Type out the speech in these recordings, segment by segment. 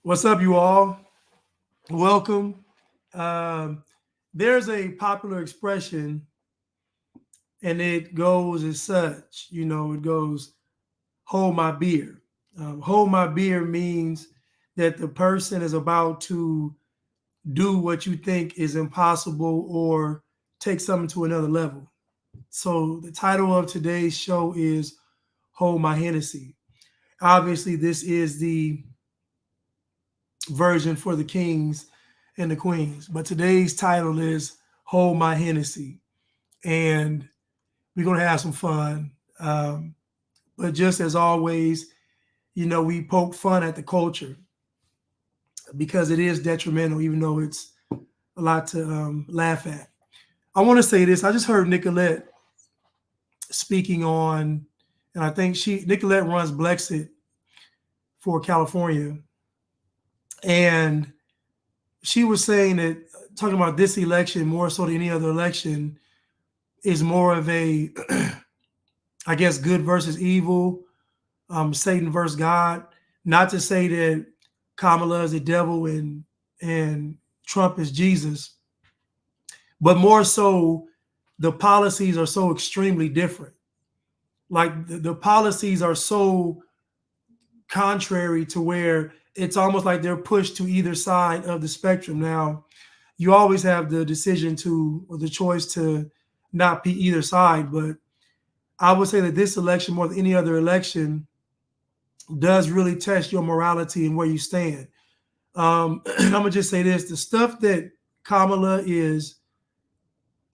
What's up, you all? Welcome. Um, there's a popular expression, and it goes as such. It goes, hold my beer. Hold my beer means that the person is about to do what you think is impossible or take something to another level. So, the title of today's show is Hold My Hennessy. Obviously, this is the version for the kings and the queens. But today's title is Hold My Hennessy. And we're going to have some fun. But just as always, we poke fun at the culture because it is detrimental, even though it's a lot to laugh at. I want to say this. I just heard Nicolette speaking on, and I think Nicolette runs Blexit for California. And she was saying that talking about this election more so than any other election is more of a, I guess, good versus evil, Satan versus God. Not to say that Kamala is the devil and Trump is Jesus, but more so the policies are so extremely different. Like the policies are so contrary to where it's almost like they're pushed to either side of the spectrum. Now, you always have the decision to, or the choice to not be either side. But I would say that this election, more than any other election, does really test your morality and where you stand. I'm going to just say this. The stuff that Kamala is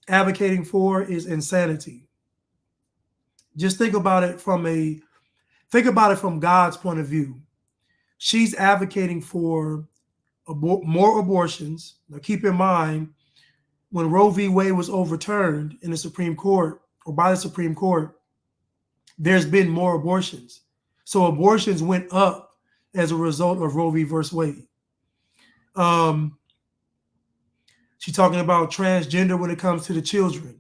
advocating for is insanity. Just think about it from God's point of view. She's advocating for more abortions. Now, keep in mind, when Roe v. Wade was overturned in the Supreme Court or by the Supreme Court, there's been more abortions. So abortions went up as a result of Roe v. Wade. She's talking about transgender when it comes to the children,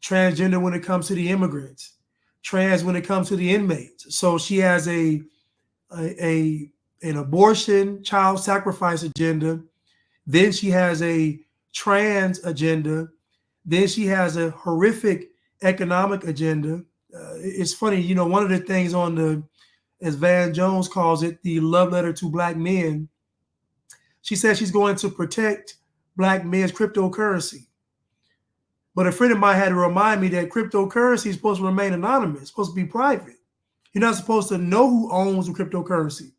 transgender when it comes to the immigrants, trans when it comes to the inmates. So she has an abortion, child sacrifice agenda. Then she has a trans agenda. Then she has a horrific economic agenda. It's funny, one of the things on as Van Jones calls it, the love letter to Black men, she says she's going to protect Black men's cryptocurrency. But a friend of mine had to remind me that cryptocurrency is supposed to remain anonymous, it's supposed to be private. You're not supposed to know who owns the cryptocurrency.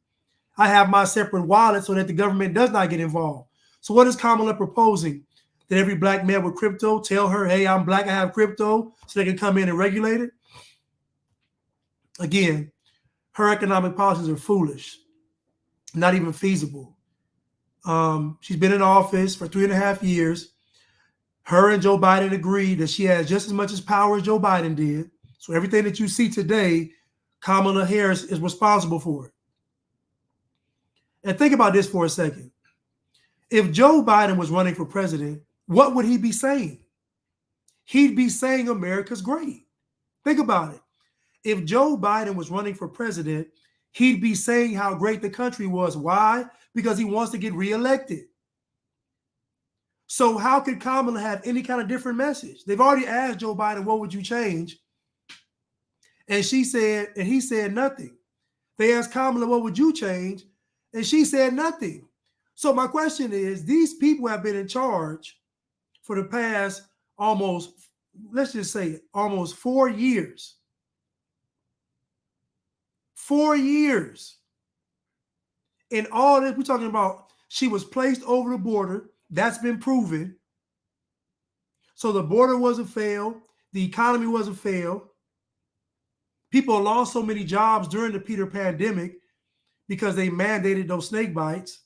I have my separate wallet so that the government does not get involved. So what is Kamala proposing? That every Black man with crypto tell her, hey, I'm Black, I have crypto, so they can come in and regulate it? Again, her economic policies are foolish, not even feasible. She's been in office for 3.5 years. Her and Joe Biden agreed that she has just as much as power as Joe Biden did. So everything that you see today, Kamala Harris is responsible for it. And think about this for a second. If Joe Biden was running for president, what would he be saying? He'd be saying America's great. Think about it. If Joe Biden was running for president, he'd be saying how great the country was. Why? Because he wants to get reelected. So how could Kamala have any kind of different message? They've already asked Joe Biden, what would you change? And he said nothing. They asked Kamala, what would you change? And she said nothing. So my question is, these people have been in charge for the past almost 4 years. 4 years. And all this, we're talking about, she was placed over the border. That's been proven. So the border was a fail. The economy was a fail. People lost so many jobs during the Peter pandemic because they mandated those snake bites.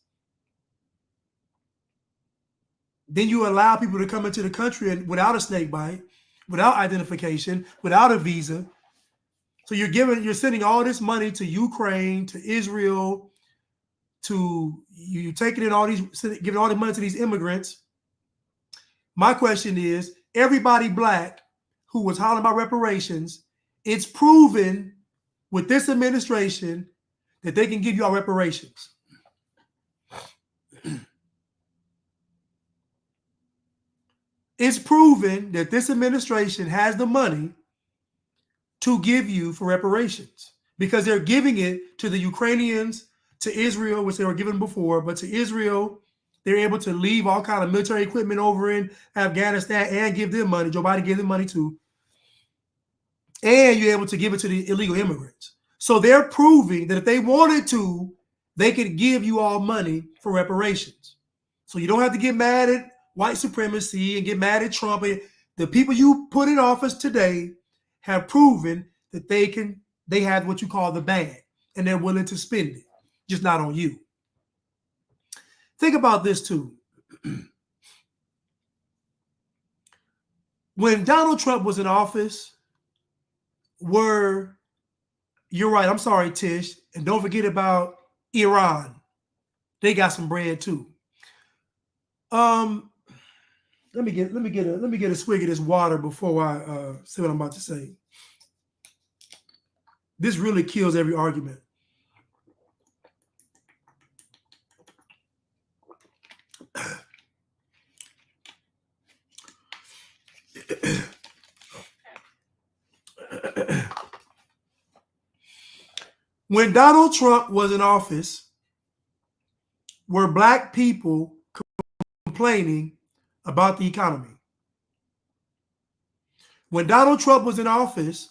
Then you allow people to come into the country without a snake bite, without identification, without a visa. So you're sending all this money to Ukraine, to Israel, you taking in giving all the money to these immigrants. My question is, everybody Black who was hollering about reparations, it's proven with this administration that they can give you all reparations. It's proven that this administration has the money to give you for reparations because they're giving it to the Ukrainians, to Israel, which they were given before, but to Israel, they're able to leave all kind of military equipment over in Afghanistan and give them money. Joe Biden gave them money too. And you're able to give it to the illegal immigrants. So they're proving that if they wanted to, they could give you all money for reparations. So you don't have to get mad at white supremacy and get mad at Trump. The people you put in office today have proven that they have what you call the bag, and they're willing to spend it, just not on you. Think about this too. When Donald Trump was in office, you're right, I'm sorry, Tish, and don't forget about Iran. They got some bread too. Let me get a swig of this water before I say what I'm about to say. This really kills every argument. When Donald Trump was in office, were black people complaining about the economy? When Donald Trump was in office,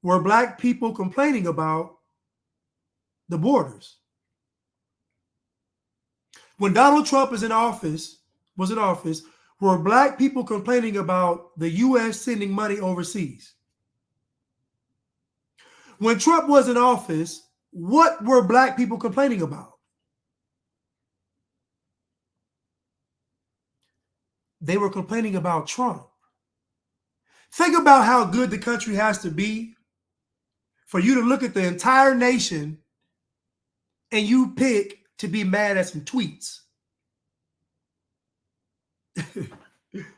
were black people complaining about the borders? When Donald Trump was in office, were black people complaining about the U.S. sending money overseas? When Trump was in office, what were black people complaining about? They were complaining about Trump. Think about how good the country has to be for you to look at the entire nation and you pick to be mad at some tweets.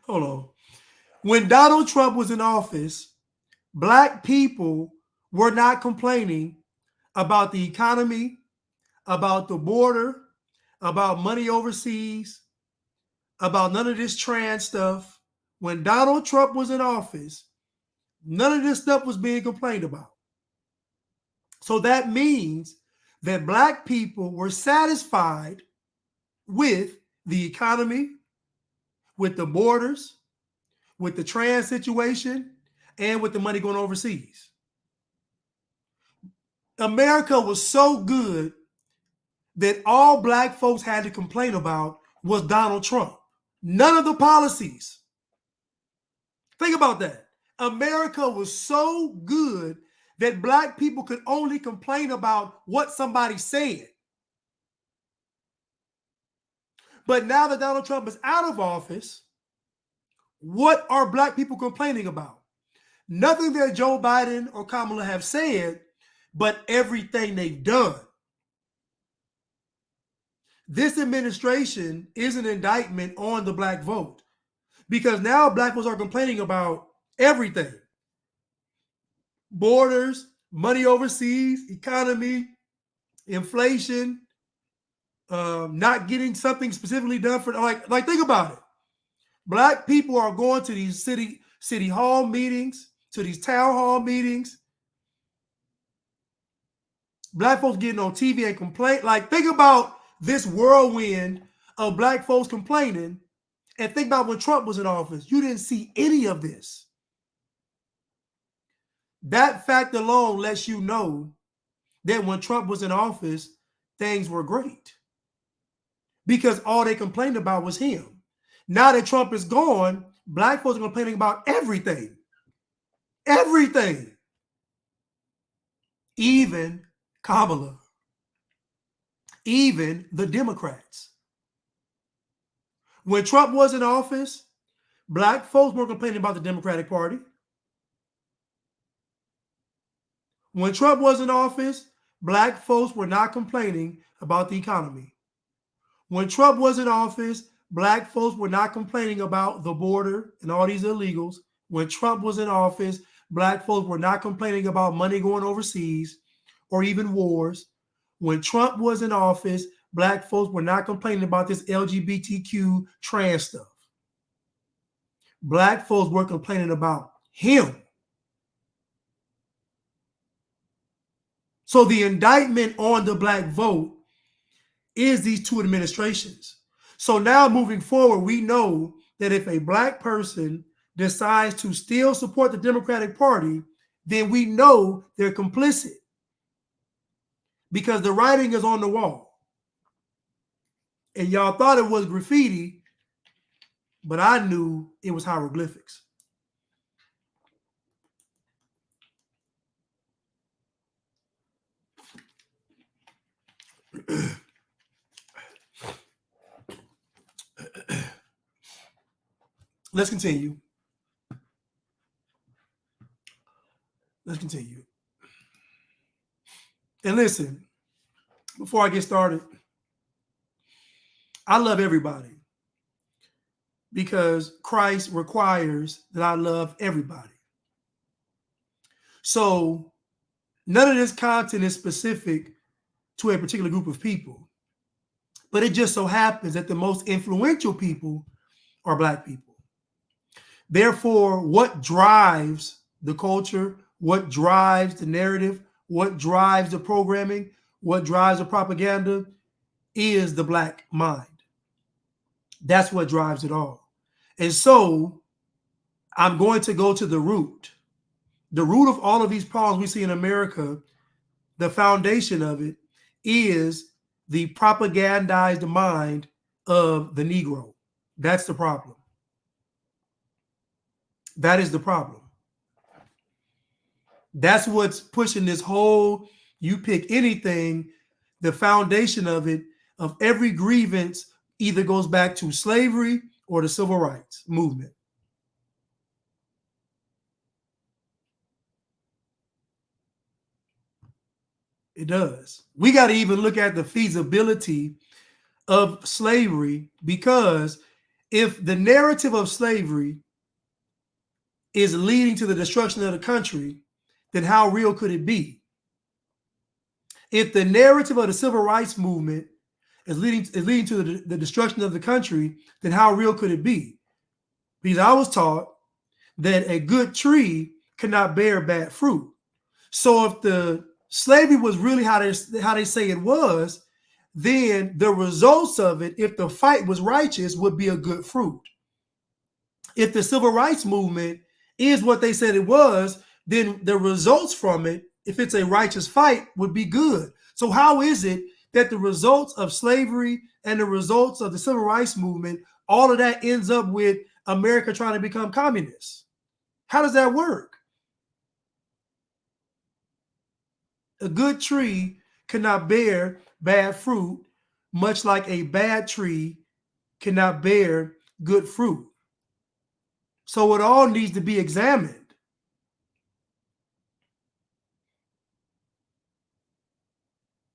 Hold on. When Donald Trump was in office, black people were not complaining about the economy, about the border, about money overseas, about none of this trans stuff. When Donald Trump was in office, none of this stuff was being complained about. So that means that black people were satisfied with the economy, with the borders, with the trans situation, and with the money going overseas. America was so good that all black folks had to complain about was Donald Trump. None of the policies. Think about that. America was so good that black people could only complain about what somebody said. But now that Donald Trump is out of office, what are black people complaining about? Nothing that Joe Biden or Kamala have said, but everything they've done. This administration is an indictment on the black vote because now black folks are complaining about everything. Borders, money overseas, economy, inflation, not getting something specifically done for like think about it. Black people are going to these city hall meetings, to these town hall meetings. Black folks getting on TV and complain. Like, think about this whirlwind of black folks complaining, and think about when Trump was in office. You didn't see any of this. That fact alone lets you know that when Trump was in office, things were great because all they complained about was him. Now that Trump is gone, black folks are complaining about everything. Everything. Even Kamala. Even the Democrats. When Trump was in office, black folks were complaining about the Democratic Party. When Trump was in office, black folks were not complaining about the economy. When Trump was in office, black folks were not complaining about the border and all these illegals. When Trump was in office, black folks were not complaining about money going overseas or even wars. When Trump was in office, black folks were not complaining about this LGBTQ trans stuff. Black folks were complaining about him. So the indictment on the black vote is these two administrations. So now moving forward, we know that if a black person decides to still support the Democratic Party, then we know they're complicit because the writing is on the wall. And y'all thought it was graffiti, but I knew it was hieroglyphics. Let's continue. Let's continue. And listen, before I get started, I love everybody because Christ requires that I love everybody. So none of this content is specific to a particular group of people, but it just so happens that the most influential people are black people. Therefore, what drives the culture, what drives the narrative, what drives the programming, what drives the propaganda is the black mind. That's what drives it all. And so I'm going to go to the root. The root of all of these problems we see in America, the foundation of it is the propagandized mind of the Negro. That's the problem. That is the problem. That's what's pushing this whole, you pick anything, the foundation of it, of every grievance either goes back to slavery or the civil rights movement. It does. We got to even look at the feasibility of slavery, because if the narrative of slavery is leading to the destruction of the country, then how real could it be? If the narrative of the civil rights movement is leading to the destruction of the country, then how real could it be? Because I was taught that a good tree cannot bear bad fruit. So if the slavery was really how they say it was, then the results of it, if the fight was righteous, would be a good fruit. If the civil rights movement is what they said it was, then the results from it, if it's a righteous fight, would be good. So how is it that the results of slavery and the results of the civil rights movement, all of that ends up with America trying to become communist? How does that work? A good tree cannot bear bad fruit, much like a bad tree cannot bear good fruit. So it all needs to be examined.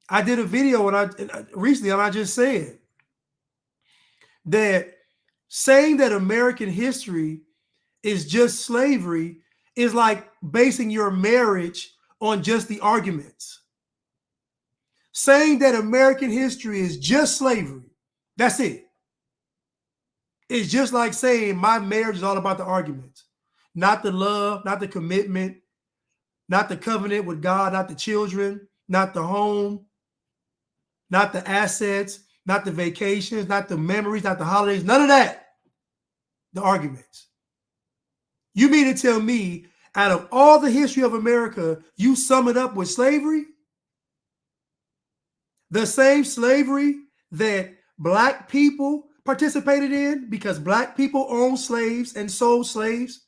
I did a video recently, and I just said that saying that American history is just slavery is like basing your marriage on just the arguments. Saying that American history is just slavery, that's it. It's just like saying my marriage is all about the arguments, not the love, not the commitment, not the covenant with God, not the children, not the home, not the assets, not the vacations, not the memories, not the holidays, none of that. The arguments. You mean to tell me out of all the history of America, you sum it up with slavery? The same slavery that black people participated in because black people owned slaves and sold slaves.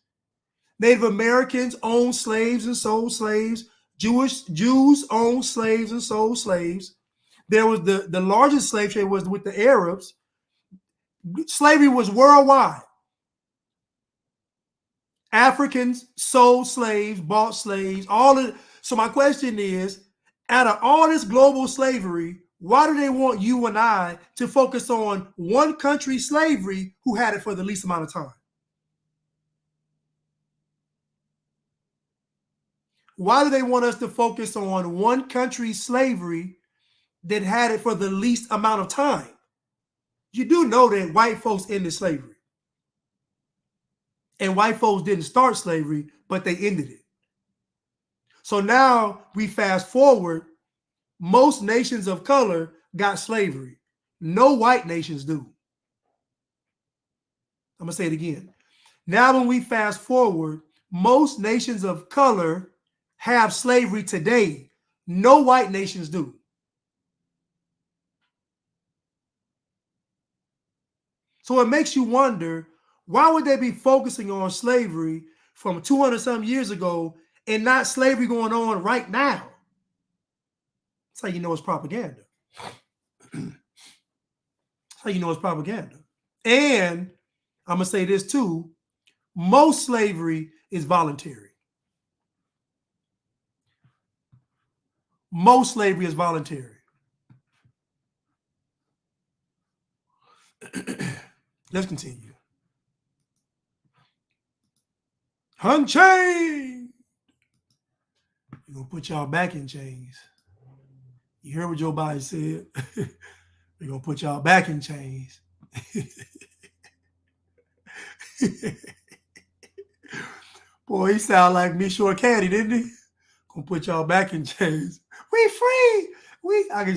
Native Americans owned slaves and sold slaves. Jews owned slaves and sold slaves. There was the largest slave trade was with the Arabs. Slavery was worldwide. Africans sold slaves, bought slaves, so my question is, out of all this global slavery, why do they want you and I to focus on one country's slavery who had it for the least amount of time? Why do they want us to focus on one country's slavery that had it for the least amount of time? You do know that white folks ended slavery. And white folks didn't start slavery, but they ended it. So now we fast forward, most nations of color got slavery. No white nations do. I'm going to say it again. Now when we fast forward, most nations of color have slavery today. No white nations do. So it makes you wonder, why would they be focusing on slavery from 200 some years ago and not slavery going on right now? That's how you know it's propaganda. That's how you know it's propaganda. And I'm going to say this too, most slavery is voluntary. Most slavery is voluntary. Let's continue. Unchained. We're going to put y'all back in chains. You heard what Joe Biden said. We're going to put y'all back in chains. Boy, he sound like me short caddy, didn't he? Gonna put y'all back in chains. We free. We free.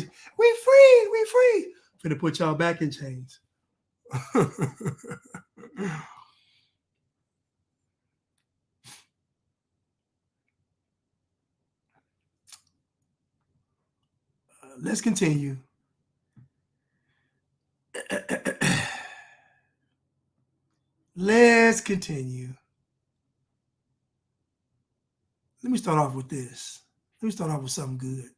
Finna put y'all back in chains. Let's continue. Let's continue. Let me start off with this. Let me start off with something good.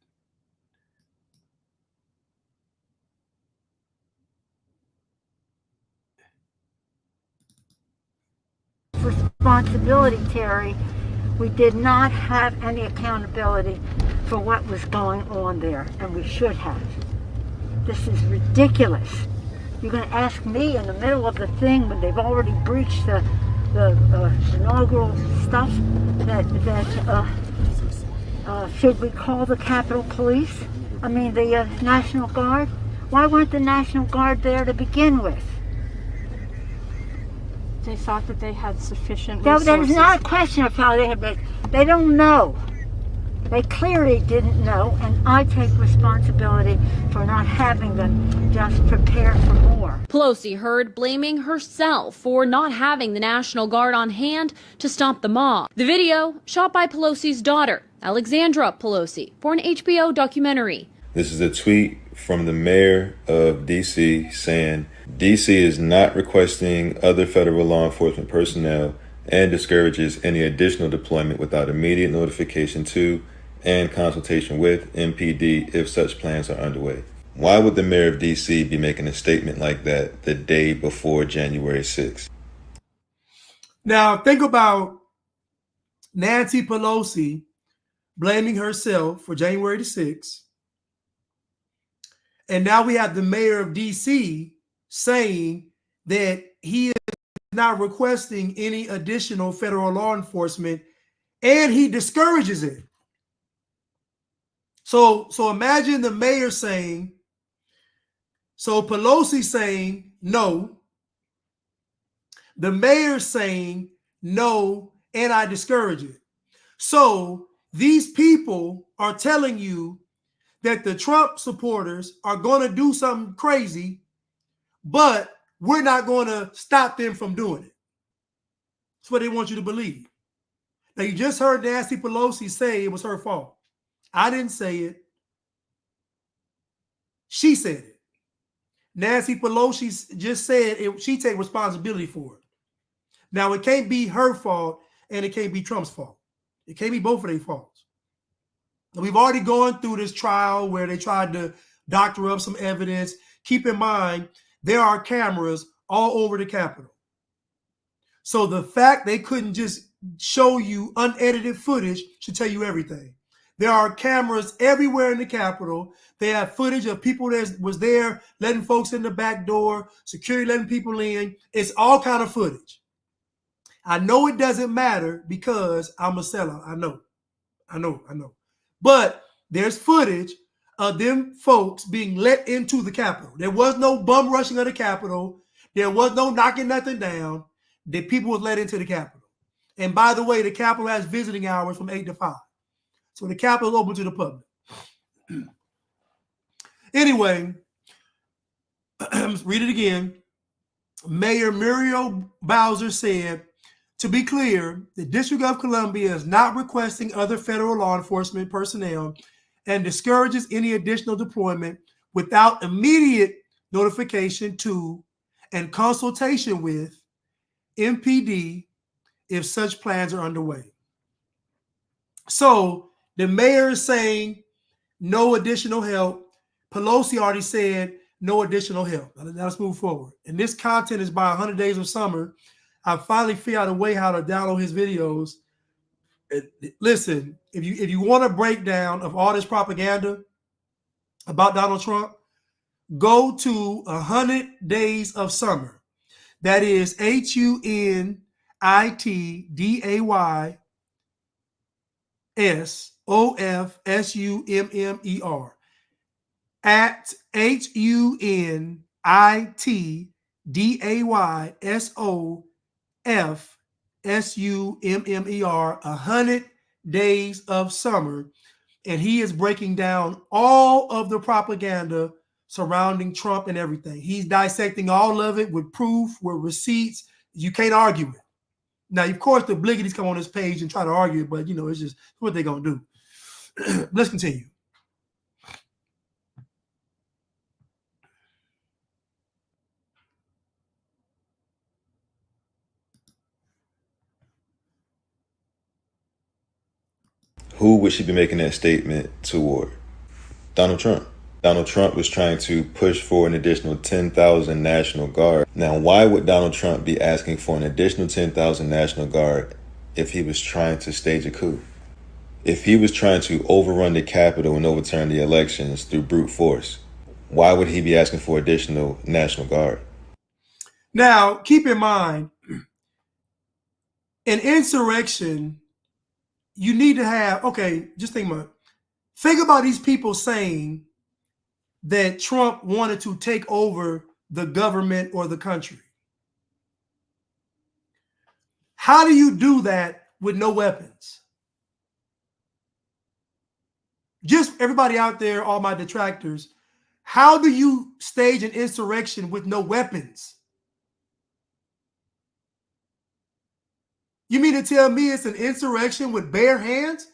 Responsibility, Terry. We did not have any accountability for what was going on there, and we should have. This is ridiculous. You're going to ask me in the middle of the thing when they've already breached the inaugural stuff that should we call the Capitol Police? I mean the National Guard? Why weren't the National Guard there to begin with? They thought that they had sufficient resources. That is not a question of how they had been. They don't know. They clearly didn't know, and I take responsibility for not having them just prepare for more. Pelosi heard blaming herself for not having the National Guard on hand to stop the mob. The video shot by Pelosi's daughter, Alexandra Pelosi, for an HBO documentary. This is a tweet from the mayor of D.C. saying, D.C. is not requesting other federal law enforcement personnel and discourages any additional deployment without immediate notification to and consultation with MPD if such plans are underway. Why would the mayor of D.C. be making a statement like that the day before January 6th? Now, think about Nancy Pelosi blaming herself for January the 6th. And now we have the mayor of D.C. saying that he is not requesting any additional federal law enforcement, and he discourages it. So imagine the mayor saying, so Pelosi saying no, the mayor saying no, and I discourage it. So these people are telling you that the Trump supporters are going to do something crazy, but we're not going to stop them from doing it. That's what they want you to believe. Now, you just heard Nancy Pelosi say it was her fault. I didn't say it. She said it. Nancy Pelosi just said it, she take responsibility for it. Now, it can't be her fault and it can't be Trump's fault. It can't be both of their faults. We've already gone through this trial where they tried to doctor up some evidence. Keep in mind, there are cameras all over the Capitol. So the fact they couldn't just show you unedited footage should tell you everything. There are cameras everywhere in the Capitol. They have footage of people that was there letting folks in the back door, security letting people in. It's all kind of footage. I know it doesn't matter because I'm a sellout. I know. But there's footage of them folks being let into the Capitol. There was no bum rushing of the Capitol. There was no knocking nothing down. that people was let into the Capitol. And by the way, the Capitol has visiting hours from 8 to 5. So the Capitol is open to the public. Anyway, read it again. Mayor Muriel Bowser said, to be clear, the District of Columbia is not requesting other federal law enforcement personnel and discourages any additional deployment without immediate notification to and consultation with MPD if such plans are underway. So the mayor is saying no additional help. Pelosi already said no additional help. Now let's move forward. And this content is by 100 Days of Summer. I finally figured out a way how to download his videos. Listen, if you want a breakdown of all this propaganda about Donald Trump, go to 100 Days of Summer. That is HUNITDAYSOFSUMMER at HUNITDAYSOFSUMMER 100 Days of Summer. And he is breaking down all of the propaganda surrounding Trump and everything. He's dissecting all of it with proof, with receipts. You can't argue it. Now, of course, the bliggities come on this page and try to argue it, but, you know, it's just what they're going to do. Let's continue. Who would she be making that statement toward? Donald Trump. Donald Trump was trying to push for an additional 10,000 National Guard. Now, why would Donald Trump be asking for an additional 10,000 National Guard if he was trying to stage a coup? If he was trying to overrun the Capitol and overturn the elections through brute force, why would he be asking for additional National Guard? Now, keep in mind, an insurrection, you need to have, okay, just think about these people saying that Trump wanted to take over the government or the country. How do you do that with no weapons? Just everybody out there, all my detractors, how do you stage an insurrection with no weapons? You mean to tell me it's an insurrection with bare hands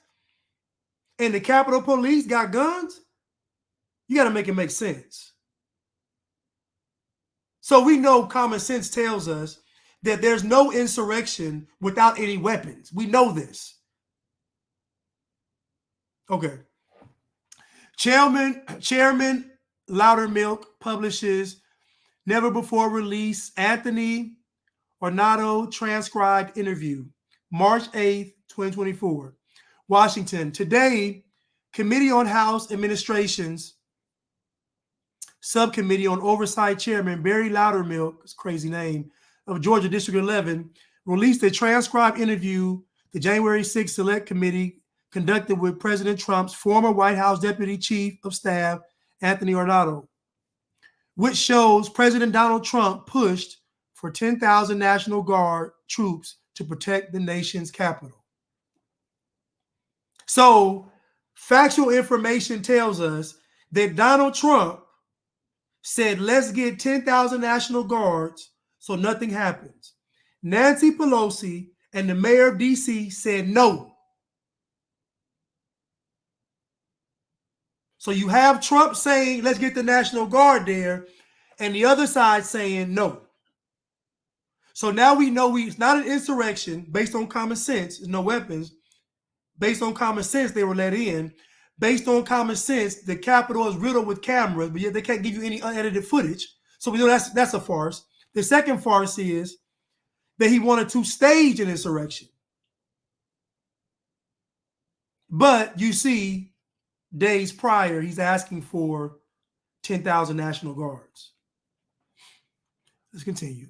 and the Capitol Police got guns? You got to make it make sense. So we know common sense tells us that there's no insurrection without any weapons. We know this. Okay. Chairman Loudermilk publishes never before released Anthony Ornato transcribed interview, March 8th, 2024. Washington. Today, Committee on House Administrations Subcommittee on Oversight Chairman Barry Loudermilk, his crazy name, of Georgia District 11, released a transcribed interview the January 6th Select Committee conducted with President Trump's former White House Deputy Chief of Staff, Anthony Ornato, which shows President Donald Trump pushed for 10,000 National Guard troops to protect the nation's capital. So, factual information tells us that Donald Trump said, let's get 10,000 National Guards so nothing happens. Nancy Pelosi and the mayor of D.C. said no. So you have Trump saying, let's get the National Guard there, and the other side saying no. So now we know it's not an insurrection based on common sense. There's no weapons. Based on common sense, they were let in. Based on common sense, the Capitol is riddled with cameras, but yet they can't give you any unedited footage. So we know that's a farce. The second farce is that he wanted to stage an insurrection. But you see, days prior, he's asking for 10,000 National Guards. Let's continue.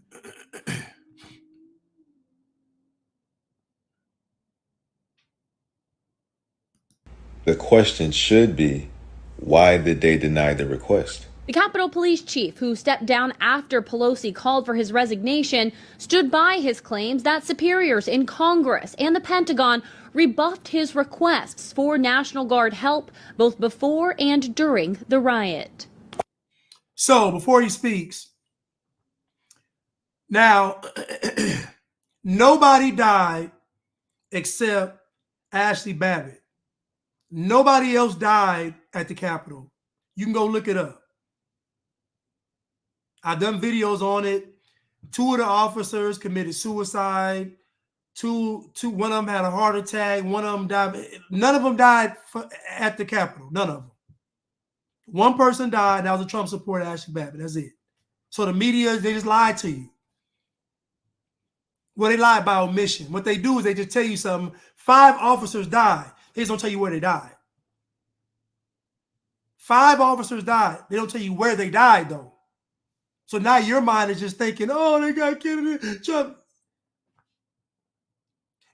The question should be, why did they deny the request? The Capitol Police Chief, who stepped down after Pelosi called for his resignation, stood by his claims that superiors in Congress and the Pentagon rebuffed his requests for National Guard help both before and during the riot. So before he speaks, now nobody died except Ashley Babbitt. Nobody else died at the Capitol. You can go look it up. I've done videos on it. 2 of the officers committed suicide. One of them had a heart attack. One of them died. None of them died at the Capitol. None of them. One person died. That was a Trump supporter, Ashley Babbitt. That's it. So the media, they just lied to you. Well, they lied by omission. What they do is they just tell you something. 5 officers died. They just don't tell you where they died. 5 officers died. They don't tell you where they died, though. So now your mind is just thinking, oh, they got Kennedy, Trump.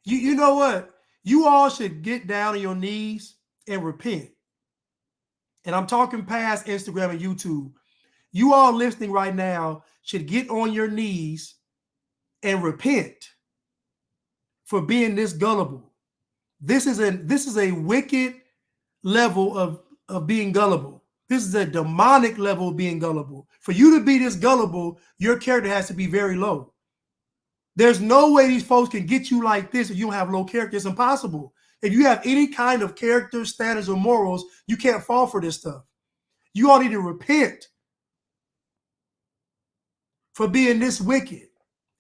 You know what? You all should get down on your knees and repent. And I'm talking past Instagram and YouTube. You all listening right now should get on your knees and repent for being this gullible. This is a wicked level of being gullible. This is a demonic level of being gullible. For you to be this gullible, your character has to be very low. There's no way these folks can get you like this if you don't have low character. It's impossible. If you have any kind of character, standards, or morals, you can't fall for this stuff. You all need to repent for being this wicked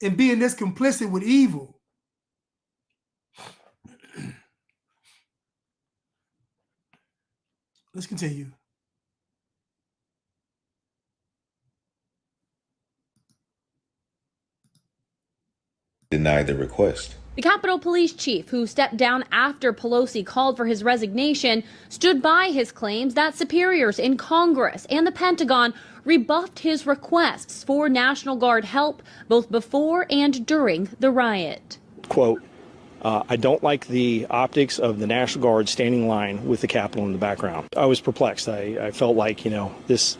and being this complicit with evil. Let's continue. Denied the request. The Capitol Police Chief, who stepped down after Pelosi called for his resignation, stood by his claims that superiors in Congress and the Pentagon rebuffed his requests for National Guard help both before and during the riot. Quote, I don't like the optics of the National Guard standing in line with the Capitol in the background. I was perplexed. I felt like, am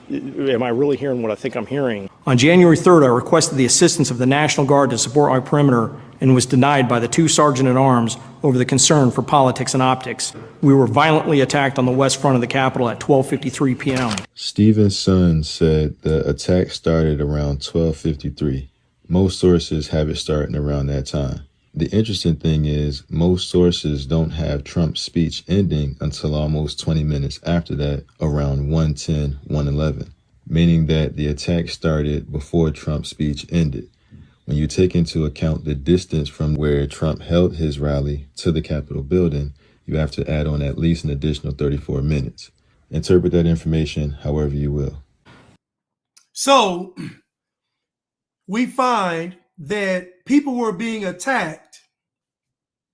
I really hearing what I think I'm hearing? On January 3rd, I requested the assistance of the National Guard to support my perimeter and was denied by the 2 sergeant-at-arms over the concern for politics and optics. We were violently attacked on the west front of the Capitol at 12:53 p.m. Stephen's son said the attack started around 12:53. Most sources have it starting around that time. The interesting thing is most sources don't have Trump's speech ending until almost 20 minutes after that, around 1:10, 1:11, meaning that the attack started before Trump's speech ended. When you take into account the distance from where Trump held his rally to the Capitol building, you have to add on at least an additional 34 minutes. Interpret that information however you will. So we find that people were being attacked,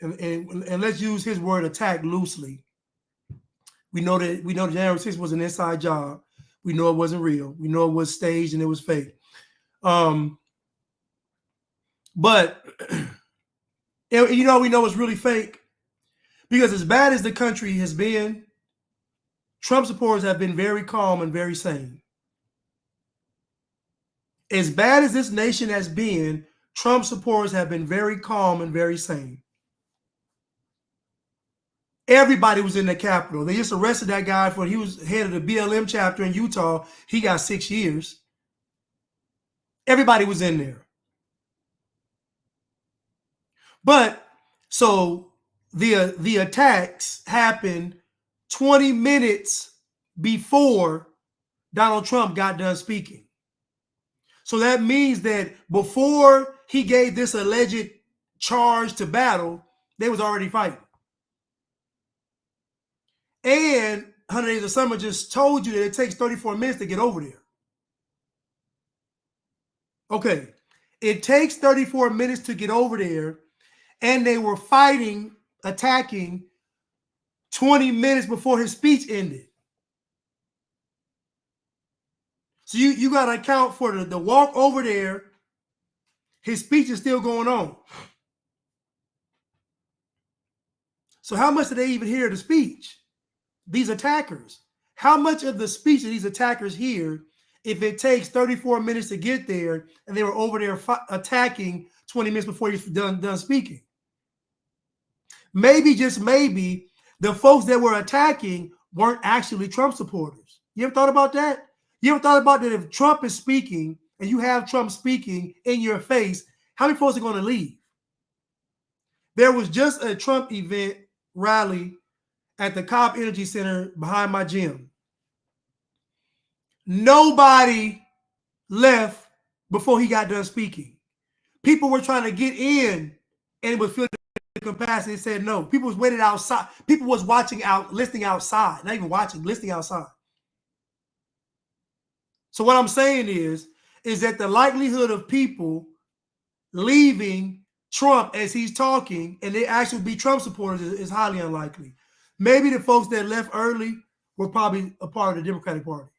and let's use his word attack loosely. We know that January 6th was an inside job. We know it wasn't real. We know it was staged and it was fake. But we know it's really fake because as bad as the country has been, Trump supporters have been very calm and very sane. As bad as this nation has been, Trump supporters have been very calm and very sane. Everybody was in the Capitol. They just arrested that guy he was head of the BLM chapter in Utah. He got 6 years. Everybody was in there. But so the attacks happened 20 minutes before Donald Trump got done speaking. So that means that before he gave this alleged charge to battle, they was already fighting. And 100 Days of Summer just told you that it takes 34 minutes to get over there. Okay, it takes 34 minutes to get over there, and they were fighting, attacking 20 minutes before his speech ended. So you got to account for the walk over there. His speech is still going on. So how much did they even hear the speech? These attackers. How much of the speech did these attackers hear? if it takes 34 minutes to get there and they were over there attacking 20 minutes before you're done speaking? Maybe, just maybe, the folks that were attacking weren't actually Trump supporters. You ever thought about that? You ever thought about that if Trump is speaking and you have Trump speaking in your face, how many folks are going to leave? There was just a Trump event rally at the Cobb Energy Center behind my gym. Nobody left before he got done speaking. People were trying to get in and it was filled the capacity. They said no. People was waiting outside. People was watching out, listening outside. Not even watching, listening outside. So what I'm saying is that the likelihood of people leaving Trump as he's talking and they actually be Trump supporters is highly unlikely. Maybe the folks that left early were probably a part of the Democratic Party.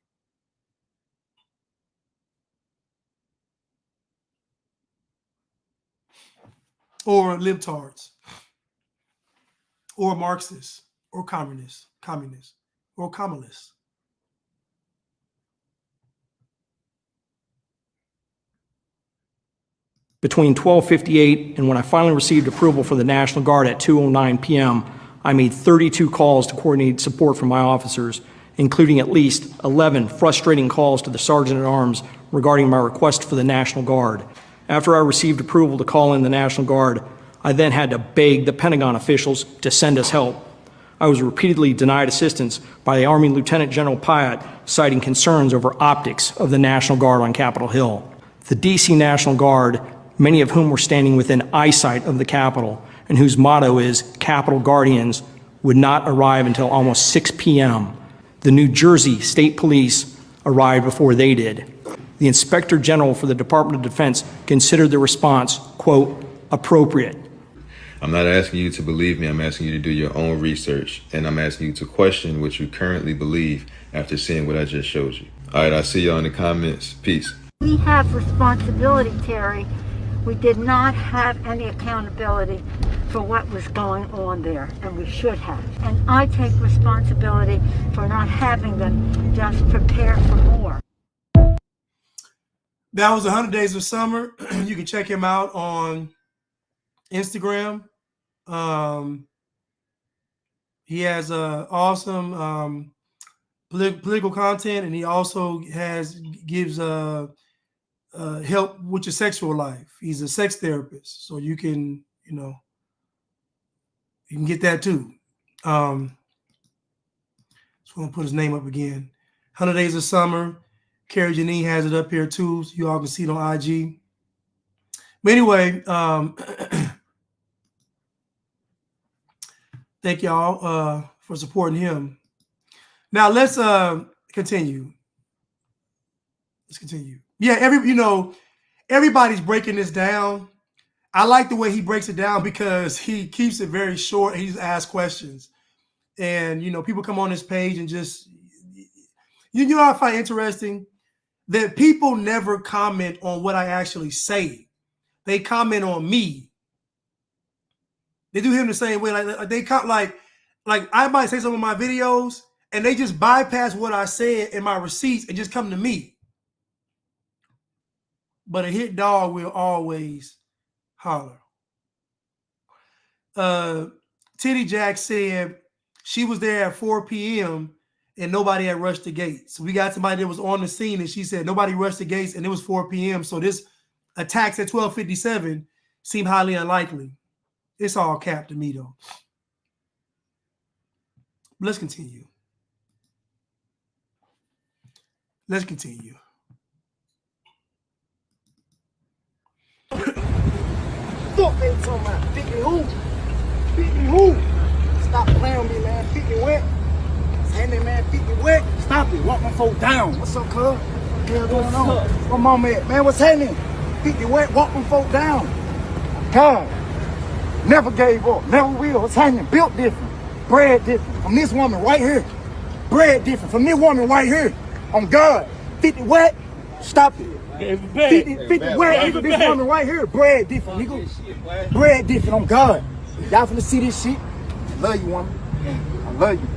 Or libtards, or Marxists, or communists, or Kamalists. Between 12:58 and when I finally received approval for the National Guard at 2:09 p.m., I made 32 calls to coordinate support from my officers, including at least 11 frustrating calls to the Sergeant-at-Arms regarding my request for the National Guard. After I received approval to call in the National Guard, I then had to beg the Pentagon officials to send us help. I was repeatedly denied assistance by the Army Lieutenant General Pyatt, citing concerns over optics of the National Guard on Capitol Hill. The D.C. National Guard, many of whom were standing within eyesight of the Capitol, and whose motto is Capitol Guardians, would not arrive until almost 6 p.m. The New Jersey State Police arrived before they did. The Inspector General for the Department of Defense considered the response, quote, appropriate. I'm not asking you to believe me. I'm asking you to do your own research. And I'm asking you to question what you currently believe after seeing what I just showed you. All right, I'll see y'all in the comments. Peace. We have responsibility, Terry. We did not have any accountability for what was going on there, and we should have. And I take responsibility for not having them just prepare for more. That was 100 Days of Summer. You can check him out on Instagram. He has awesome political content, and he also gives help with your sexual life. He's a sex therapist, so you can get that too. Just want to put his name up again. 100 Days of Summer. Carrie Janine has it up here too, so you all can see it on IG. But anyway, thank y'all for supporting him. Now let's continue. Let's continue. Yeah, everybody's breaking this down. I like the way he breaks it down because he keeps it very short and he just asks questions. And people come on his page and just I find interesting that people never comment on what I actually say. They comment on me. They do him the same way. Like I might say some of my videos and they just bypass what I said in my receipts and just come to me. But a hit dog will always holler. Titty Jack said she was there at 4 p.m. and nobody had rushed the gates. We got somebody that was on the scene and she said nobody rushed the gates and it was 4 p.m. So this attacks at 12:57 seem highly unlikely. It's all cap to me though. Let's continue. Let's continue. Fuck they talking about 50 who? 50 who? Stop playing with me, man. 50 wet. Sandy, man, 50 wet. Stop it. Walk my folk down. What's up, cuz? What's going on? Where mama at? Man, what's happening? 50 wet. Walk my folk down. God. Never gave up. Never will. What's happening? Built different. Bred different. From this woman right here. Bred different. From this woman right here. On God. 50 wet. Stop it. 50 wet. This woman right here. Bred different, nigga. Bred different. On God. Y'all finna see this shit. I love you, woman. I love you.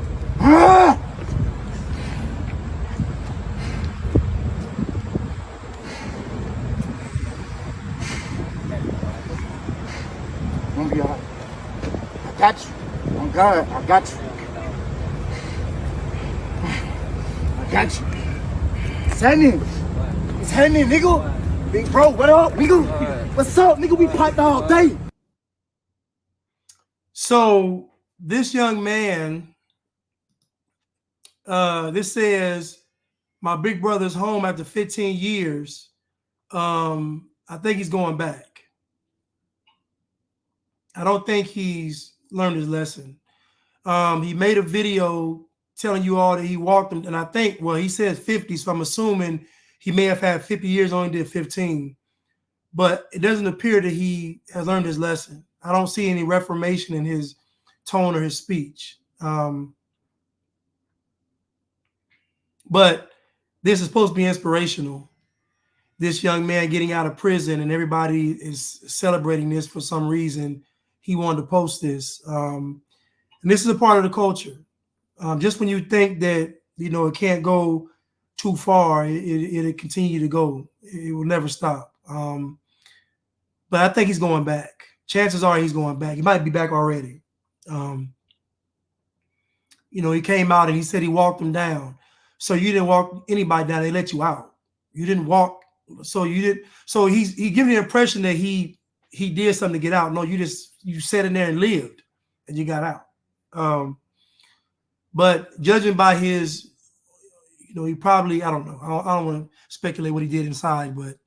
got you. Oh God, I got you. I got you. It's happening. It's happening, nigga. Big bro, what up, nigga? What's up, nigga? We piped all day. So this young man, this says, my big brother's home after 15 years. I think he's going back. I don't think he's learned his lesson. He made a video telling you all that he walked him, and I think, well, he says 50, so I'm assuming he may have had 50 years, only did 15. But it doesn't appear that he has learned his lesson. I don't see any reformation in his tone or his speech. But this is supposed to be inspirational. This young man getting out of prison, and everybody is celebrating this for some reason. He wanted to post this. And this is a part of the culture. Just when you think that, you know, it can't go too far, it'll continue to go. It will never stop. But I think he's going back. Chances are he's going back. He might be back already. You know, he came out and he said he walked them down. So you didn't walk anybody down. They let you out. You didn't walk. So you did. So he giving the impression that he did something to get out. No, you sat in there and lived, and you got out. But judging by his, you know, he probably, I don't know. I don't want to speculate what he did inside, but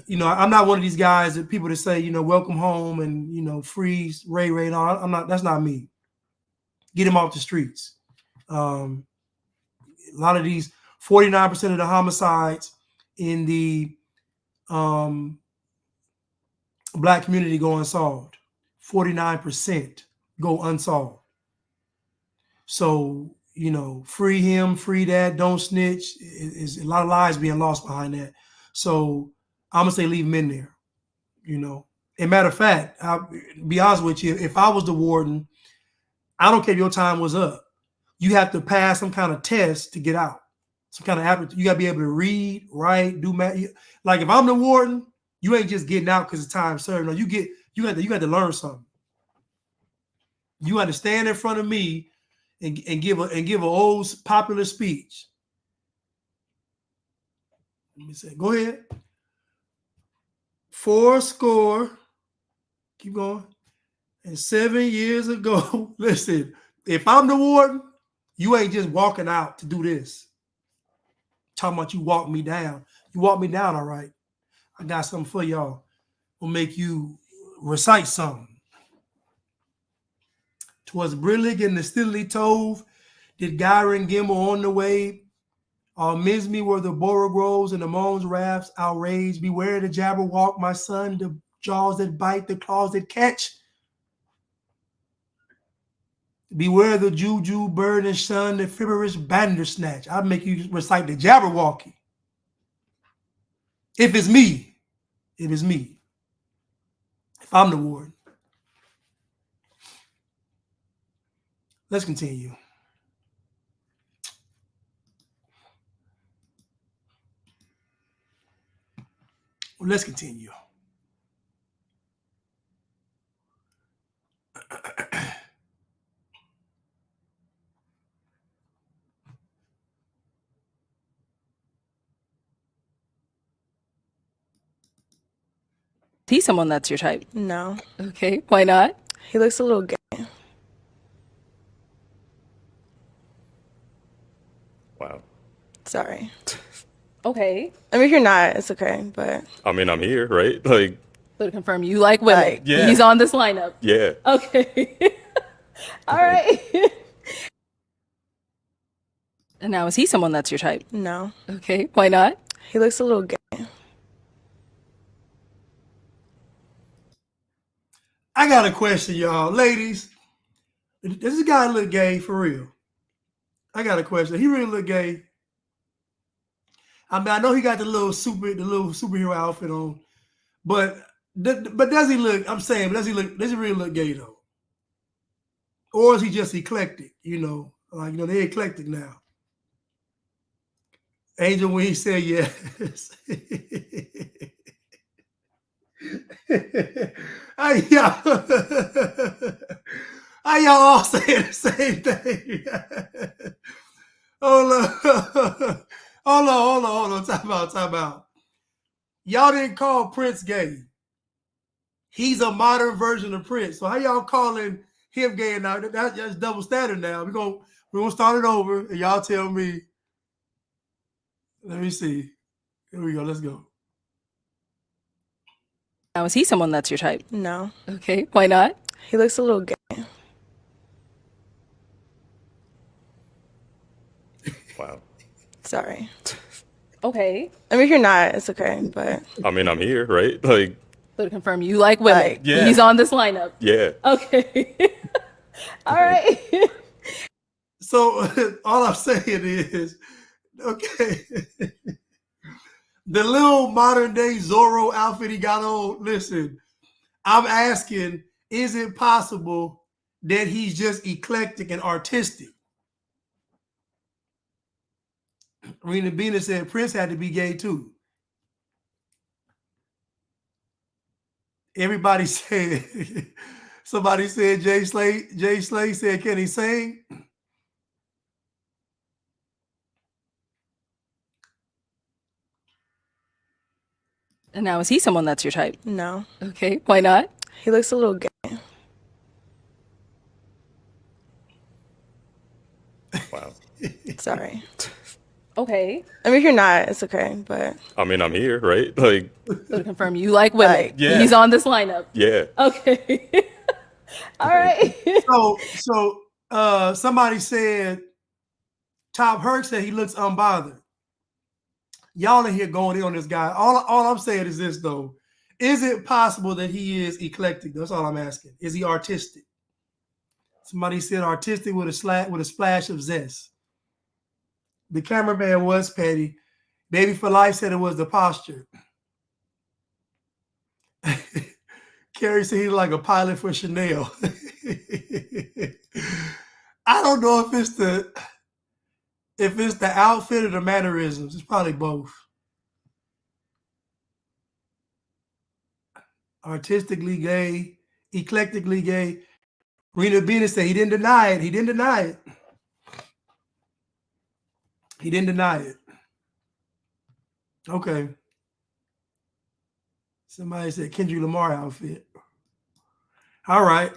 you know, I'm not one of these guys that people that say, you know, welcome home and, you know, freeze Ray and all. I'm not. That's not me. Get him off the streets. A lot of these 49% of the homicides in the Black community go unsolved. 49% go unsolved. So, you know, free him, free that, don't snitch. Is a lot of lives being lost behind that. So I'm gonna say leave him in there. You know, and matter of fact, I'll be honest with you. If I was the warden, I don't care if your time was up. You have to pass some kind of test to get out. Some kind of aptitude. You got to be able to read, write, do math. Like if I'm the warden, you ain't just getting out because it's time served. No, you got to learn something. You got to stand in front of me and give an old popular speech. Let me say, go ahead. 80, keep going. And 7 years ago, listen, if I'm the warden, you ain't just walking out to do this. Talking about you walk me down. You walk me down, all right. I got something for y'all. Will make you recite something. 'Twas brillig and the stilly tove, did gyre and gimble on the way. All Misme were the borogoves and the moans rafts outraged. Beware the jabberwock, my son, the jaws that bite, the claws that catch. Beware the juju bird and shun the fibrous bandersnatch. I'll make you recite the Jabberwocky. If it's me, it is me. If I'm the warden. Let's continue. Well, let's continue. He's someone that's your type? No. Okay, why not? He looks a little gay. Wow. Sorry. Okay. I mean, if you're not, it's okay, but... I mean, I'm here, right? Like... So to confirm, you like women. Like, yeah. He's on this lineup. Yeah. Okay. All right. And now, is he someone that's your type? No. Okay, why not? He looks a little gay. I got a question, y'all. Ladies, does this guy look gay for real? I got a question. He really look gay? I mean, I know he got the little superhero outfit on, but does he look? I'm saying, but does he really look gay though? Or is he just eclectic? You know, like they're eclectic now. Angel, when he said yes. y'all, how y'all all saying the same thing? Hold on. Time out. Y'all didn't call Prince gay. He's a modern version of Prince. So how y'all calling him gay now? That's double standard now. We're gonna start it over, and y'all tell me. Let me see. Here we go. Let's go. Now, is he someone that's your type? No. Okay, why not? He looks a little gay. Wow. Sorry. Okay. I mean, if you're not, it's okay, but I mean, I'm here, right? Like, So to confirm, you like women. Like, yeah. He's on this lineup. yeah. Okay. All right. So all I'm saying is, okay, the little modern day Zorro outfit he got on. Listen, I'm asking, is it possible that he's just eclectic and artistic? Rena Bina said Prince had to be gay too. Everybody said, somebody said Jay Slay said, can he sing? And now, is he someone that's your type? no. Okay, why not? He looks a little gay. Wow. Sorry. Okay. I mean, if you're not, it's okay, but I mean, I'm here, right? Like, So to confirm, you like women. Like, yeah. He's on this lineup. yeah. Okay. All right. So somebody said, Top Herc said he looks unbothered. Y'all in here going in on this guy. All I'm saying is this though. Is it possible that he is eclectic? That's all I'm asking. Is he artistic? Somebody said artistic with a splash of zest. The cameraman was petty. Baby for Life said it was the posture. Carrie said he's like a pilot for Chanel. I don't know if it's the outfit or the mannerisms. It's probably both. Artistically gay, eclectically gay. Rena Bina said he didn't deny it. He didn't deny it. He didn't deny it. Okay. Somebody said Kendrick Lamar outfit. All right.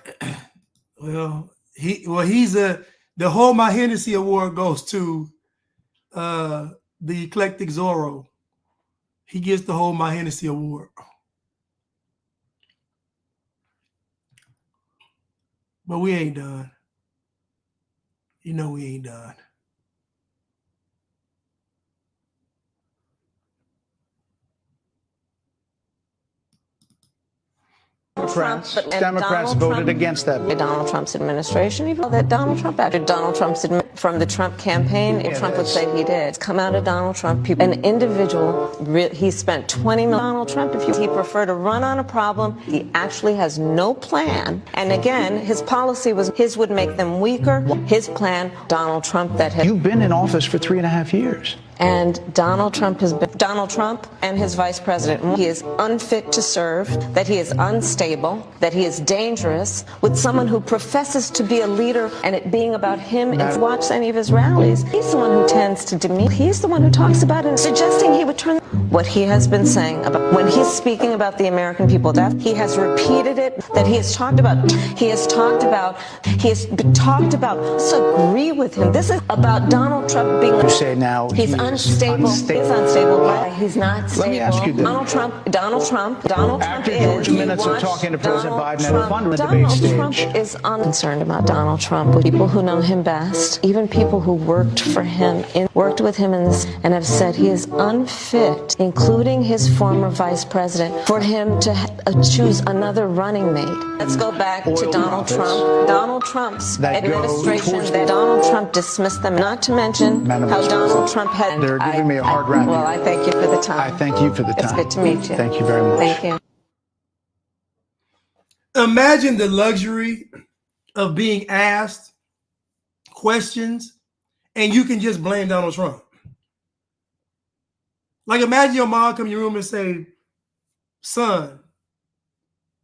Well, the whole My Hennessy award goes to the eclectic Zorro. He gets the whole My Hennessy award. But we ain't done. You know we ain't done. Democrats voted against that. Donald Trump's administration, even that Donald Trump acted. Donald Trump's from the Trump campaign, if Trump would say he did. It's come out of Donald Trump. An individual, he spent $20 million. Donald Trump, if he preferred to run on a problem, he actually has no plan. And again, his policy was his would make them weaker. His plan, Donald Trump, that had. You've been in office for 3.5 years. And Donald Trump and his vice president, he is unfit to serve, that he is unstable, that he is dangerous, with someone who professes to be a leader and it being about him. If you watch any of his rallies, he's the one who tends to demean. He's the one who talks about it, suggesting he would turn. What he has been saying about when he's speaking about the American people, that he has repeated it, that he has talked about, disagree with him. This is about Donald Trump being. You say now he's unstable. He's unstable. Right? He's not stable. Let me ask you this. Donald Trump After is. Georgia minutes of talking to President Biden at a fund debate Donald stage. Trump is unconcerned about Donald Trump. With people who know him best, even people who worked for him, worked with him in this, and have said he is unfit, including his former vice president, for him to choose another running mate. Let's go back to Donald Trump. Donald Trump's administration, that Donald Trump dismissed them, not to mention how Donald Trump had. They're giving me a hard rap. Well, I thank you for the time. I thank you for the time. It's good to meet you. Thank you very much. Thank you. Imagine the luxury of being asked questions and you can just blame Donald Trump. Like imagine your mom come in your room and say, son,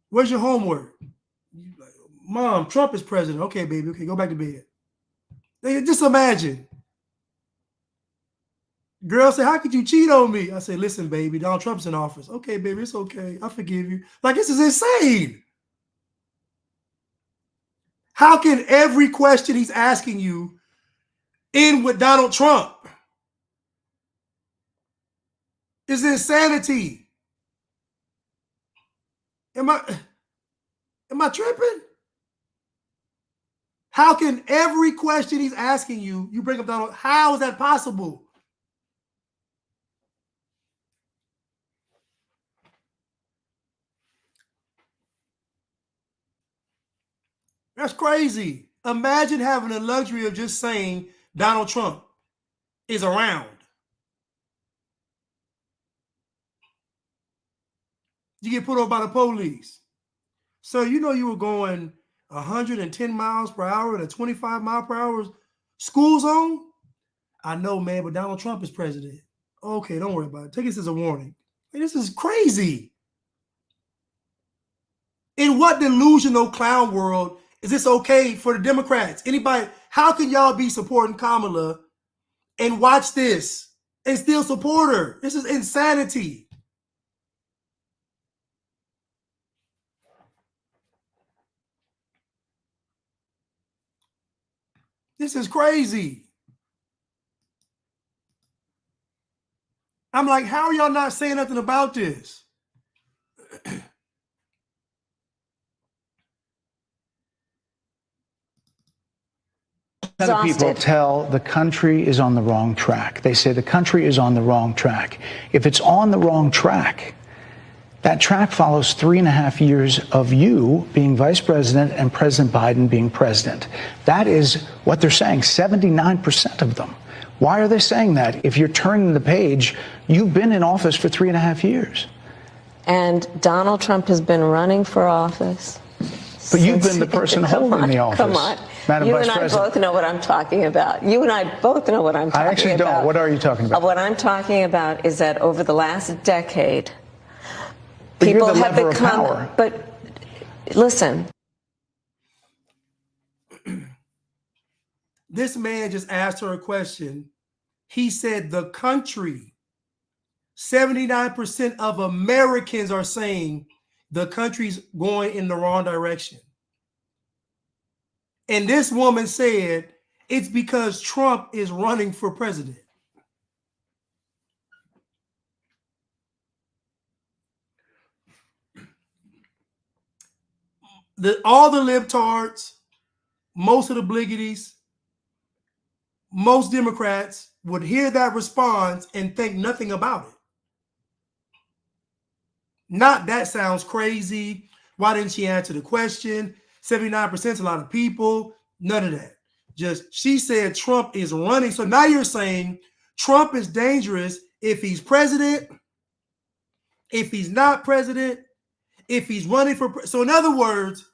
Where's your homework? Like, Mom, Trump is president. Okay, baby. Okay, go back to bed. Just imagine. Girl said, how could you cheat on me? I said, listen, baby, Donald Trump's in office. Okay, baby, it's okay. I forgive you. Like, this is insane. How can every question he's asking you end with Donald Trump? It's insanity. Am I tripping? How can every question he's asking you, you bring up Donald? How is that possible? That's crazy. Imagine having the luxury of just saying Donald Trump is around. You get put over by the police. So you know you were going 110 miles per hour in a 25 mile per hour school zone? I know, man, but Donald Trump is president. Okay, don't worry about it. Take this as a warning. Hey, this is crazy. In what delusional clown world is this okay for the Democrats? Anybody, how can y'all be supporting Kamala and watch this and still support her? This is insanity. This is crazy. I'm like, how are y'all not saying nothing about this? Other people tell the country is on the wrong track. They say the country is on the wrong track. If it's on the wrong track, that track follows 3.5 years of you being vice president and President Biden being president. That is what they're saying, 79% of them. Why are they saying that? If you're turning the page, you've been in office for 3.5 years. And Donald Trump has been running for office. But you've been the person holding the office. Come on. Madam You Vice and I President. both know what I'm talking about. You and I both know what I'm talking about. I actually don't. What are you talking about? What I'm talking about is that over the last decade, But people you're the have lever of become. power. But listen. This man just asked her a question. He said the country, 79% of Americans are saying the country's going in the wrong direction. And this woman said it's because Trump is running for president. All the libtards, most of the bliggities, most Democrats would hear that response and think nothing about it. Not that sounds crazy. Why didn't she answer the question? 79% is a lot of people. None of that. Just she said Trump is running. So now you're saying Trump is dangerous if he's president, if he's not president, if he's running for. So in other words,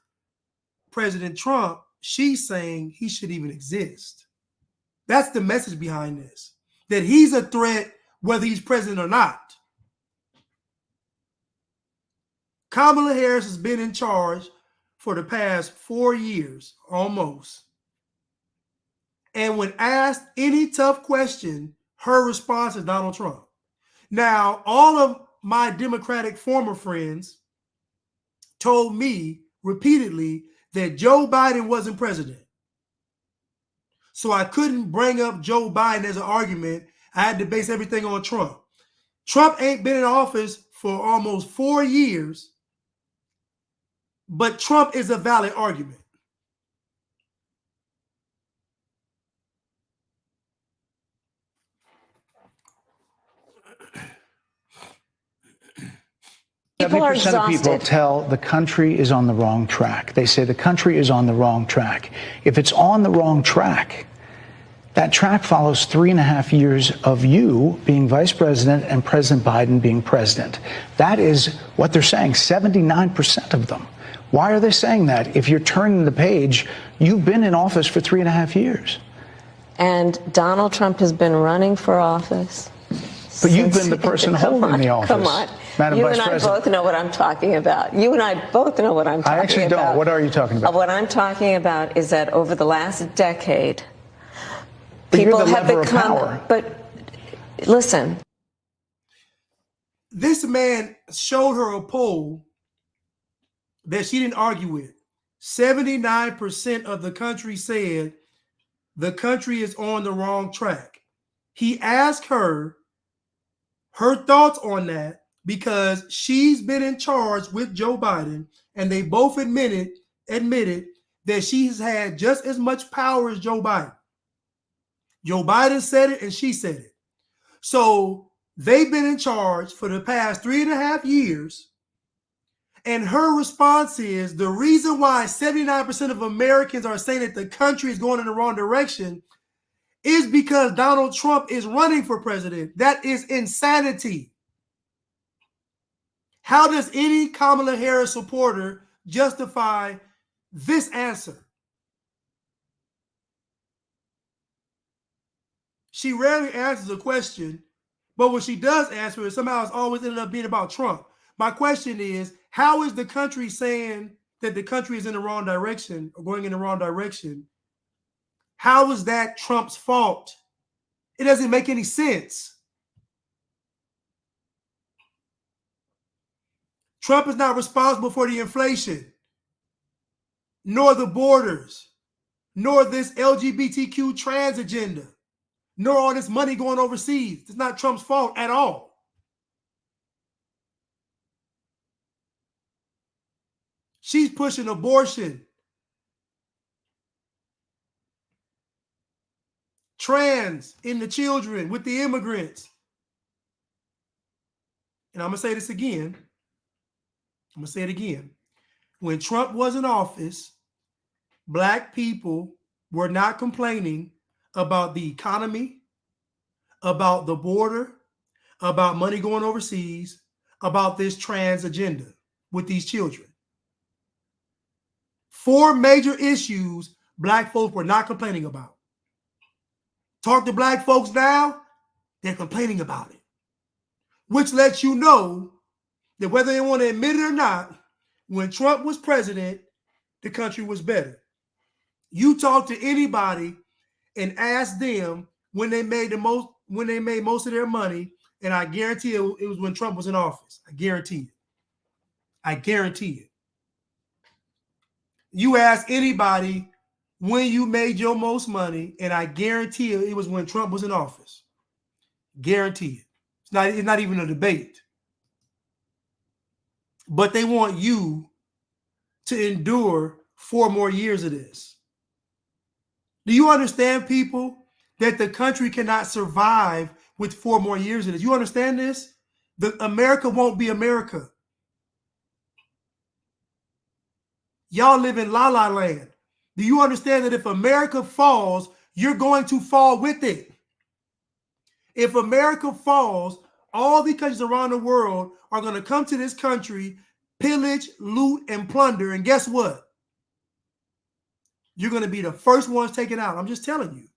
President Trump, she's saying he should even exist. That's the message behind this, that he's a threat whether he's president or not. Kamala Harris has been in charge for the past 4 years, almost. And when asked any tough question, her response is Donald Trump. Now, all of my Democratic former friends told me repeatedly that Joe Biden wasn't president. So I couldn't bring up Joe Biden as an argument. I had to base everything on Trump. Trump ain't been in office for almost 4 years, but Trump is a valid argument. People are 70% of people exhausted. tell the country is on the wrong track. They say the country is on the wrong track. If it's on the wrong track, that track follows 3.5 years of you being vice president and President Biden being president. That is what they're saying, 79% of them. Why are they saying that? If you're turning the page, you've been in office for 3.5 years. And Donald Trump has been running for office But you've been the person holding the office. Come on. Madam You Vice and I President. both know what I'm talking about. You and I both know what I'm talking about. I actually don't. What are you talking about? What I'm talking about is that over the last decade, But you're people the have lever of become. power. But listen. This man showed her a poll that she didn't argue with. 79% of the country said the country is on the wrong track. He asked her thoughts on that because she's been in charge with Joe Biden, and they both admitted that she's had just as much power as Joe Biden. Joe Biden said it and she said it. So they've been in charge for the past 3.5 years. And her response is the reason why 79% of Americans are saying that the country is going in the wrong direction is because Donald Trump is running for president. That is insanity. How does any Kamala Harris supporter justify this answer? She rarely answers a question, but when she does answer it, somehow it's always ended up being about Trump. My question is, how is the country saying that the country is in the wrong direction or going in the wrong direction? How is that Trump's fault? It doesn't make any sense. Trump is not responsible for the inflation, nor the borders, nor this LGBTQ trans agenda, nor all this money going overseas. It's not Trump's fault at all. She's pushing abortion, trans in the children with the immigrants. And I'm going to say this again. I'm going to say it again. When Trump was in office, Black people were not complaining about the economy, about the border, about money going overseas, about this trans agenda with these children. 4 major issues Black folks were not complaining about. Talk to Black folks now, they're complaining about it, which lets you know that whether they want to admit it or not, when Trump was president, the country was better. You talk to anybody and ask them when they made most of their money, and I guarantee it was when Trump was in office. I guarantee it. I guarantee it. You ask anybody when you made your most money, and I guarantee it was when Trump was in office. Guarantee it. It's not even a debate. But they want you to endure 4 more years of this. Do you understand, people, that the country cannot survive with 4 more years of this? You understand this? America won't be America. Y'all live in la la land. Do you understand that if America falls, you're going to fall with it? If America falls, all the countries around the world are going to come to this country, pillage, loot, and plunder. And guess what? You're going to be the first ones taken out. I'm just telling you.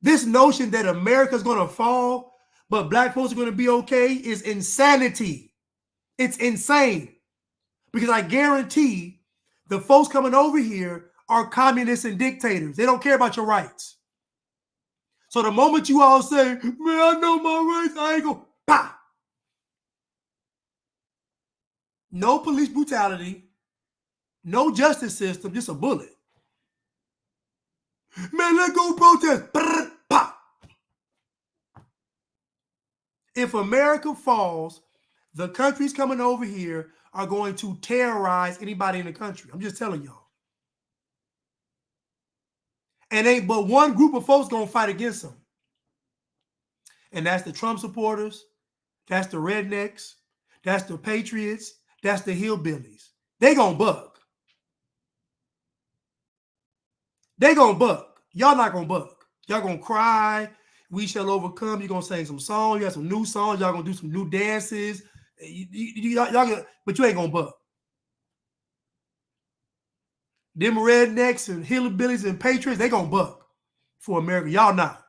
This notion that America's going to fall, but Black folks are going to be okay is insanity. It's insane. Because I guarantee the folks coming over here are communists and dictators. They don't care about your rights. So the moment you all say, man, I know my rights, I ain't go, bah. No police brutality, no justice system, just a bullet. Man, let's go protest. Brr, pop. If America falls, the countries coming over here are going to terrorize anybody in the country. I'm just telling y'all. And ain't but one group of folks going to fight against them. And that's the Trump supporters. That's the rednecks. That's the patriots. That's the hillbillies. They going to buck. They going to buck. Y'all not going to buck. Y'all going to cry. We shall overcome. You're going to sing some songs. You got some new songs. Y'all going to do some new dances. But you ain't going to buck. Them rednecks and hillbillies and patriots, they going to buck for America. Y'all not.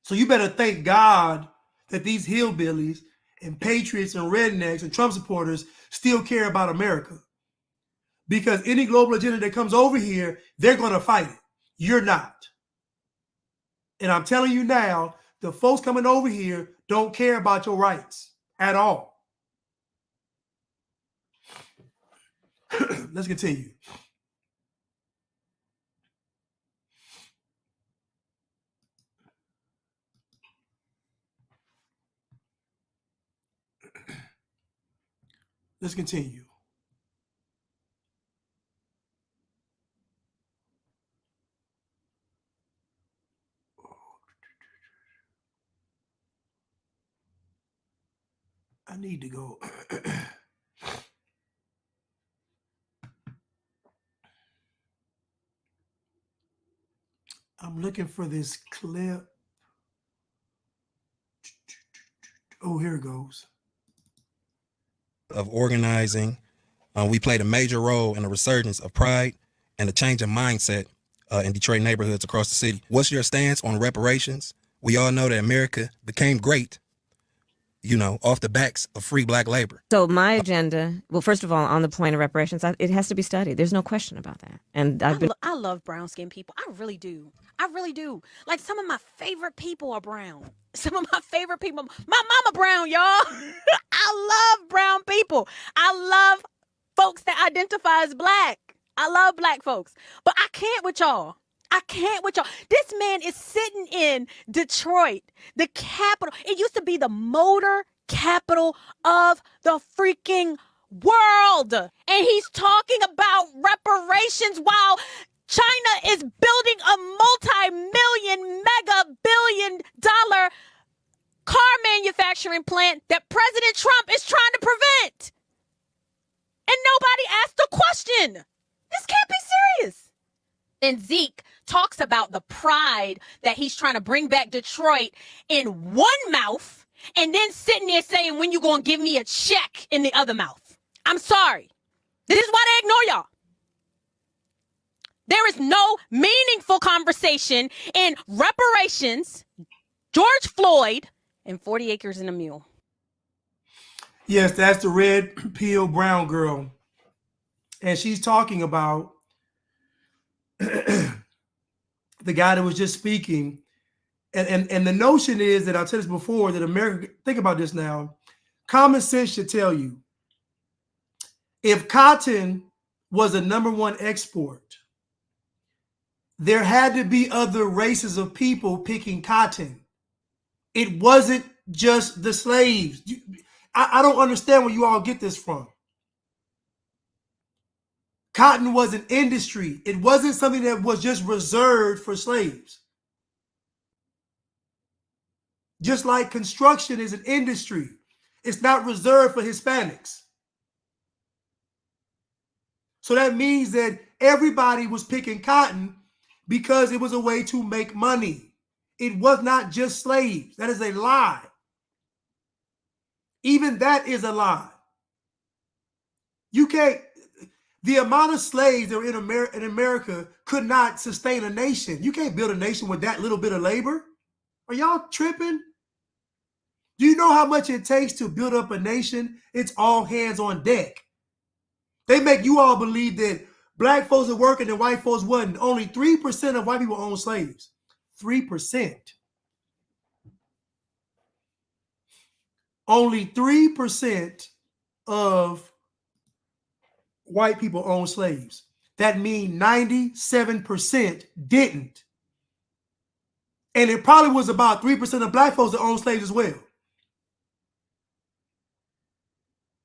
So you better thank God that these hillbillies and patriots and rednecks and Trump supporters still care about America. Because any global agenda that comes over here, they're going to fight it. You're not. And I'm telling you now, the folks coming over here don't care about your rights at all. Let's continue. Let's continue. I need to go. I'm looking for this clip. Oh, here it goes. Of organizing, we played a major role in the resurgence of pride and the change in mindset in Detroit neighborhoods across the city. What's your stance on reparations? We all know that America became great, you know, off the backs of free black labor. So my agenda, well, first of all, on the point of reparations, it has to be studied. There's no question about that. And I love brown skinned people. I really do. I really do. Like, some of my favorite people are brown. Some of my favorite people. My mama brown, y'all. I love brown people. I love folks that identify as black. I love black folks. But I can't with y'all. I can't with y'all. This man is sitting in Detroit, the capital. It used to be the motor capital of the freaking world. And he's talking about reparations while China is building a multi-million, mega-billion-dollar car manufacturing plant that President Trump is trying to prevent. And nobody asked a question. This can't be serious. And Zeke talks about the pride that he's trying to bring back Detroit in one mouth, and then sitting there saying, when you gonna give me a check, in the other mouth. I'm sorry. This is why they ignore y'all. There is no meaningful conversation in reparations, George Floyd, and 40 acres and a mule. Yes, that's the red pill brown girl. And she's talking about the guy that was just speaking. And the notion is that I've said this before, that America, think about this now, common sense should tell you, if cotton was the #1 export, there had to be other races of people picking cotton. It wasn't just the slaves. I don't understand where you all get this from. Cotton was an industry. It wasn't something that was just reserved for slaves. Just like construction is an industry. It's not reserved for Hispanics. So that means that everybody was picking cotton because it was a way to make money. It was not just slaves. That is a lie. Even that is a lie. You can't, the amount of slaves that were in America could not sustain a nation. You can't build a nation with that little bit of labor. Are y'all tripping? Do you know how much it takes to build up a nation? It's all hands on deck. They make you all believe that black folks are working and white folks wasn't. Only 3% of white people own slaves. 3%. Only 3% of white people own slaves. That means 97% didn't. And it probably was about 3% of black folks that own slaves as well.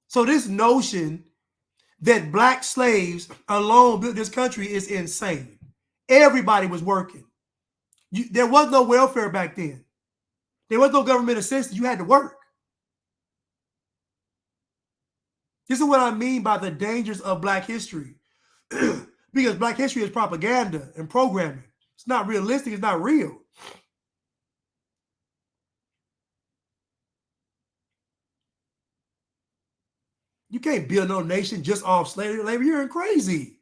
So this notion that black slaves alone built this country is insane. Everybody was working. There was no welfare back then. There was no government assistance. You had to work. This is what I mean by the dangers of black history. Because black history is propaganda and programming. It's not realistic. It's not real. You can't build no nation just off slavery labor. You're crazy.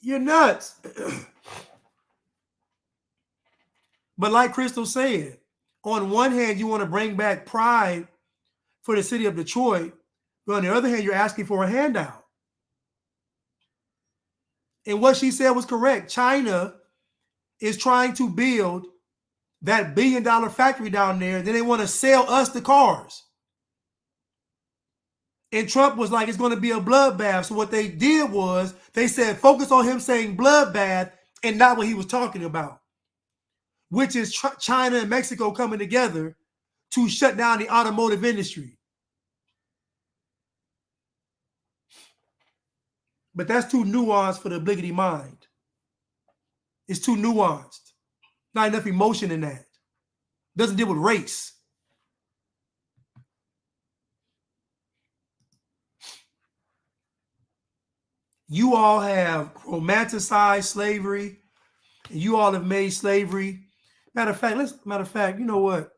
You're nuts. But like Crystal said, on one hand, you want to bring back pride for the city of Detroit, but on the other hand, you're asking for a handout. And what she said was correct. China is trying to build that $1 billion factory down there. Then they want to sell us the cars. And Trump was like, it's going to be a bloodbath. So what they did was they said, focus on him saying bloodbath and not what he was talking about, which is China and Mexico coming together to shut down the automotive industry. But that's too nuanced for the obligatory mind. It's too nuanced. Not enough emotion in that. Doesn't deal with race. You all have romanticized slavery, and you all have made slavery. Matter of fact, you know what?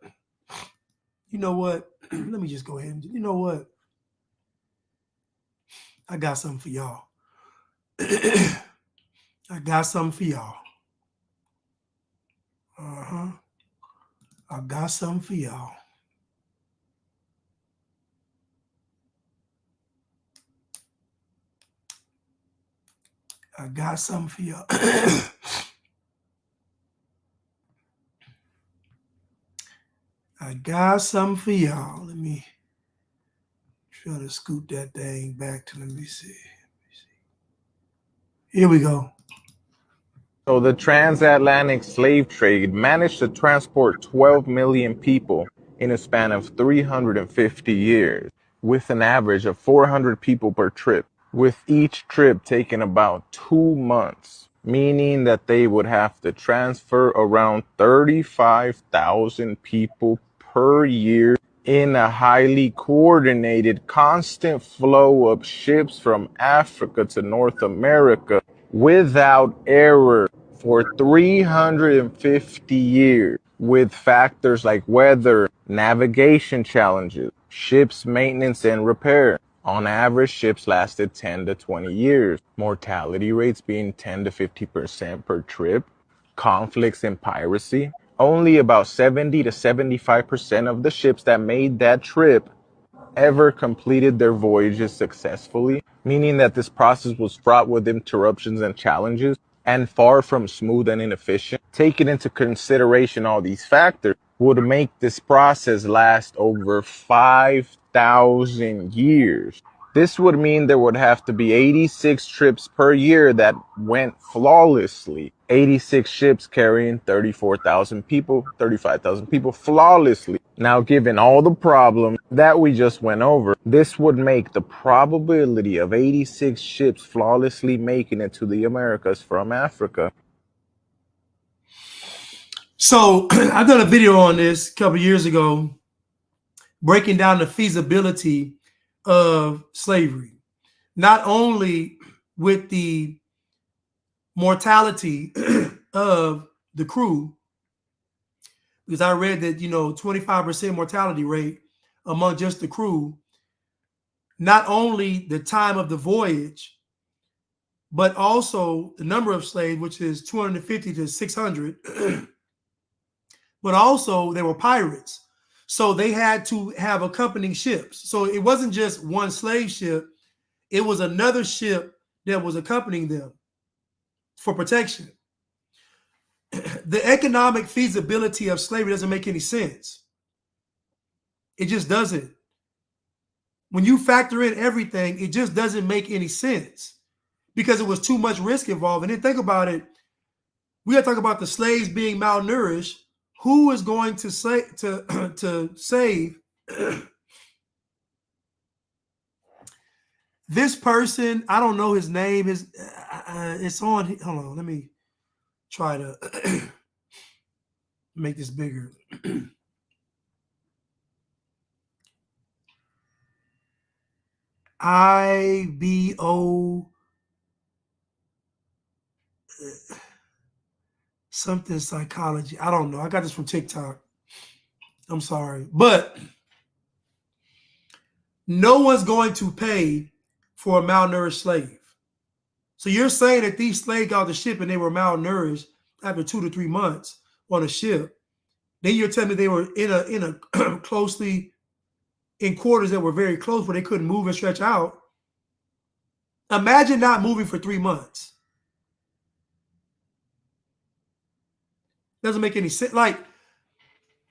Let me just go ahead and, you know what? I got something for y'all. I got something for y'all. I got something for y'all. I got something for y'all. I got something for y'all. Let me try to scoot that thing back to, let me see. Here we go. So the transatlantic slave trade managed to transport 12 million people in a span of 350 years, with an average of 400 people per trip, with each trip taking about 2 months, meaning that they would have to transfer around 35,000 people per year in a highly coordinated, constant flow of ships from Africa to North America without error for 350 years, with factors like weather, navigation challenges, ships maintenance and repair. On average, ships lasted 10 to 20 years, mortality rates being 10 to 50% per trip, conflicts and piracy. Only about 70 to 75% of the ships that made that trip ever completed their voyages successfully, meaning that this process was fraught with interruptions and challenges and far from smooth and inefficient. Taking into consideration all these factors would make this process last over 5,000 years. This would mean there would have to be 86 trips per year that went flawlessly. 86 ships carrying 34,000 people, 35,000 people flawlessly. Now, given all the problems that we just went over, this would make the probability of 86 ships flawlessly making it to the Americas from Africa. So I've done a video on this a couple of years ago, breaking down the feasibility of slavery, not only with the mortality of the crew, because I read that, 25% mortality rate among just the crew, not only the time of the voyage, but also the number of slaves, which is 250 to 600, but also they were pirates. So they had to have accompanying ships. So it wasn't just one slave ship. It was another ship that was accompanying them for protection. The economic feasibility of slavery doesn't make any sense. It just doesn't. When you factor in everything, it just doesn't make any sense because it was too much risk involved. And then think about it. We got to talk about the slaves being malnourished. Who is going to save this person? I don't know his name. It's on. Hold on. Let me try to make this bigger. IBO something psychology. I don't know. I got this from TikTok. I'm sorry. But no one's going to pay for a malnourished slave. So you're saying that these slaves got the ship and they were malnourished after 2 to 3 months. on a ship. Then you're telling me they were in a closely in quarters that were very close where they couldn't move and stretch out. Imagine not moving for 3 months. Doesn't make any sense. Like,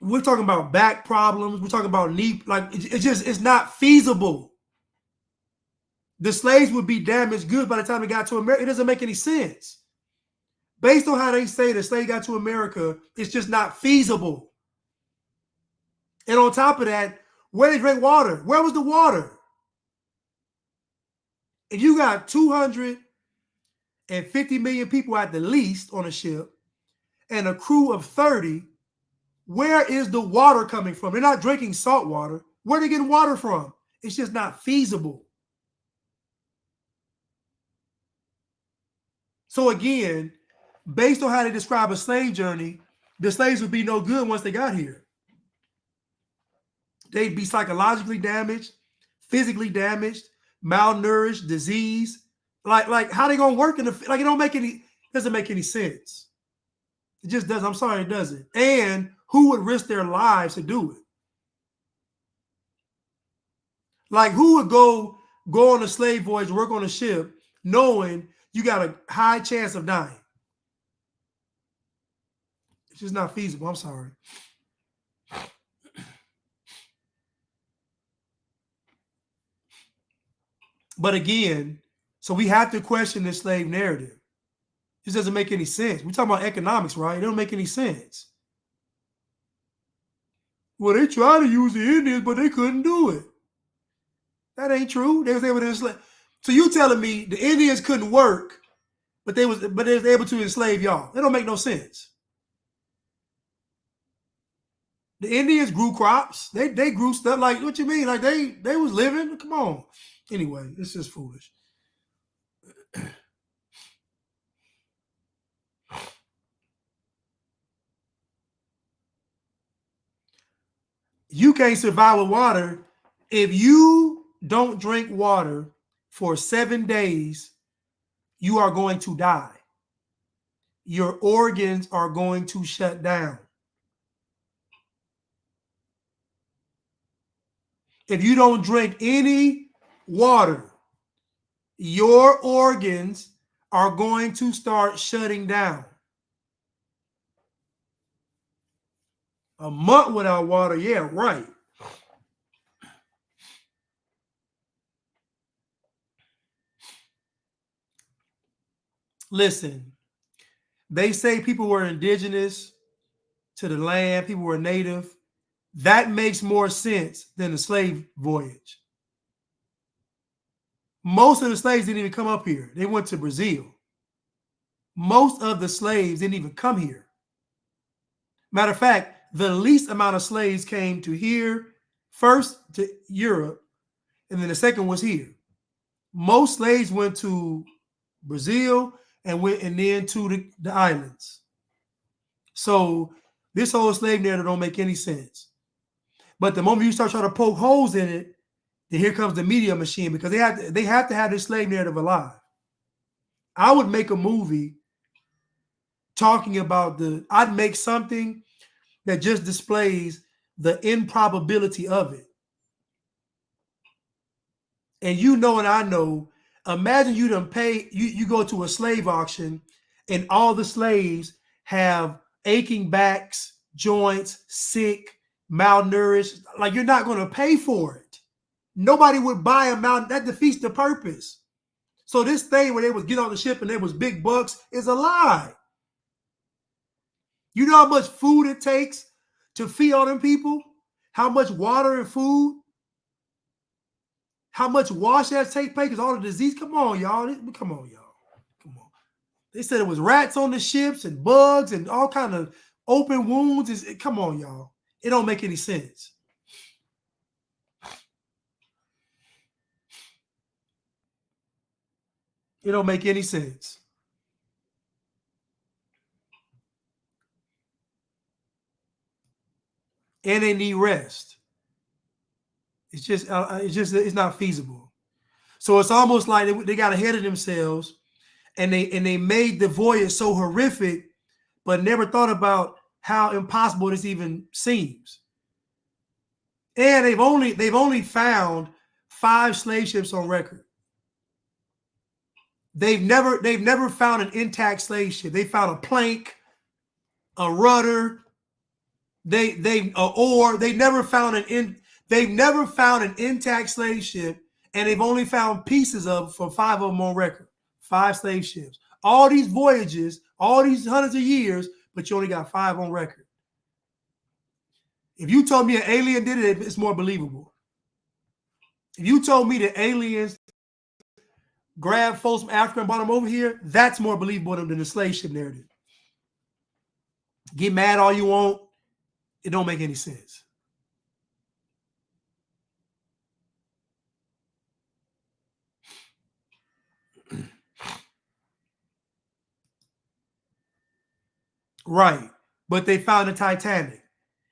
we're talking about back problems. We're talking about knee. Like, it's not feasible. The slaves would be damaged goods by the time they got to America. It doesn't make any sense. Based on how they say the slave got to America, it's just not feasible. And on top of that, where they drink water? Where was the water? If you got 250 million people at the least on a ship and a crew of 30, where is the water coming from? They're not drinking salt water. Where are they getting water from? It's just not feasible. So again, based on how they describe a slave journey, the slaves would be no good once they got here. They'd be psychologically damaged, physically damaged, malnourished, diseased. Like how they gonna work in the like? It doesn't make any sense. It just doesn't. I'm sorry, it doesn't. And who would risk their lives to do it? Like, who would go on a slave voyage, work on a ship, knowing you got a high chance of dying? It's just not feasible. I'm sorry. But again, so we have to question this slave narrative. This doesn't make any sense. We're talking about economics, right? It don't make any sense. Well, they tried to use the Indians, but they couldn't do it. That ain't true. They was able to enslave. So you telling me the Indians couldn't work, but they was able to enslave y'all? That don't make no sense. The Indians grew crops. They grew stuff. Like, what you mean? Like they was living? Come on. Anyway, it's just foolish. You can't survive with water. If you don't drink water for 7 days, you are going to die. Your organs are going to shut down. If you don't drink any water, your organs are going to start shutting down. A month without water, yeah, right. Listen, they say people were indigenous to the land, people were native. That makes more sense than the slave voyage. Most of the slaves didn't even come up here. They went to Brazil. Most of the slaves didn't even come here. Matter of fact, the least amount of slaves came to here, first to Europe, and then the second was here. Most slaves went to Brazil and then to the islands. So this whole slave narrative don't make any sense. But the moment you start trying to poke holes in it, then here comes the media machine, because they have to have this slave narrative alive. I would make a movie talking about I'd make something that just displays the improbability of it. And you know, and I know, imagine you done pay, you go to a slave auction and all the slaves have aching backs, joints, sick, malnourished. Like, you're not going to pay for it. Nobody would buy a mountain. That defeats the purpose. So this thing where they was get on the ship and there was big bucks is a lie. You know how much food it takes to feed all them people? How much water and food? How much wash that take place? Because all the disease. Come on, y'all. Come on, y'all. Come on. They said it was rats on the ships and bugs and all kind of open wounds. Come on, y'all. It don't make any sense. It don't make any sense. And they need rest. It's not feasible. So it's almost like they got ahead of themselves, and they made the voyage so horrific, but never thought about how impossible this even seems. And they've only found 5 slave ships on record. They've never found an intact slave ship. They found a plank, a rudder, an oar. They've never found an intact slave ship, and they've only found pieces for 5 of them on record. 5 slave ships. All these voyages, all these hundreds of years, but you only got 5 on record. If you told me an alien did it, it's more believable. If you told me that aliens grabbed folks from Africa and brought them over here, that's more believable than the slave ship narrative. Get mad all you want. It don't make any sense. Right. But they found the Titanic.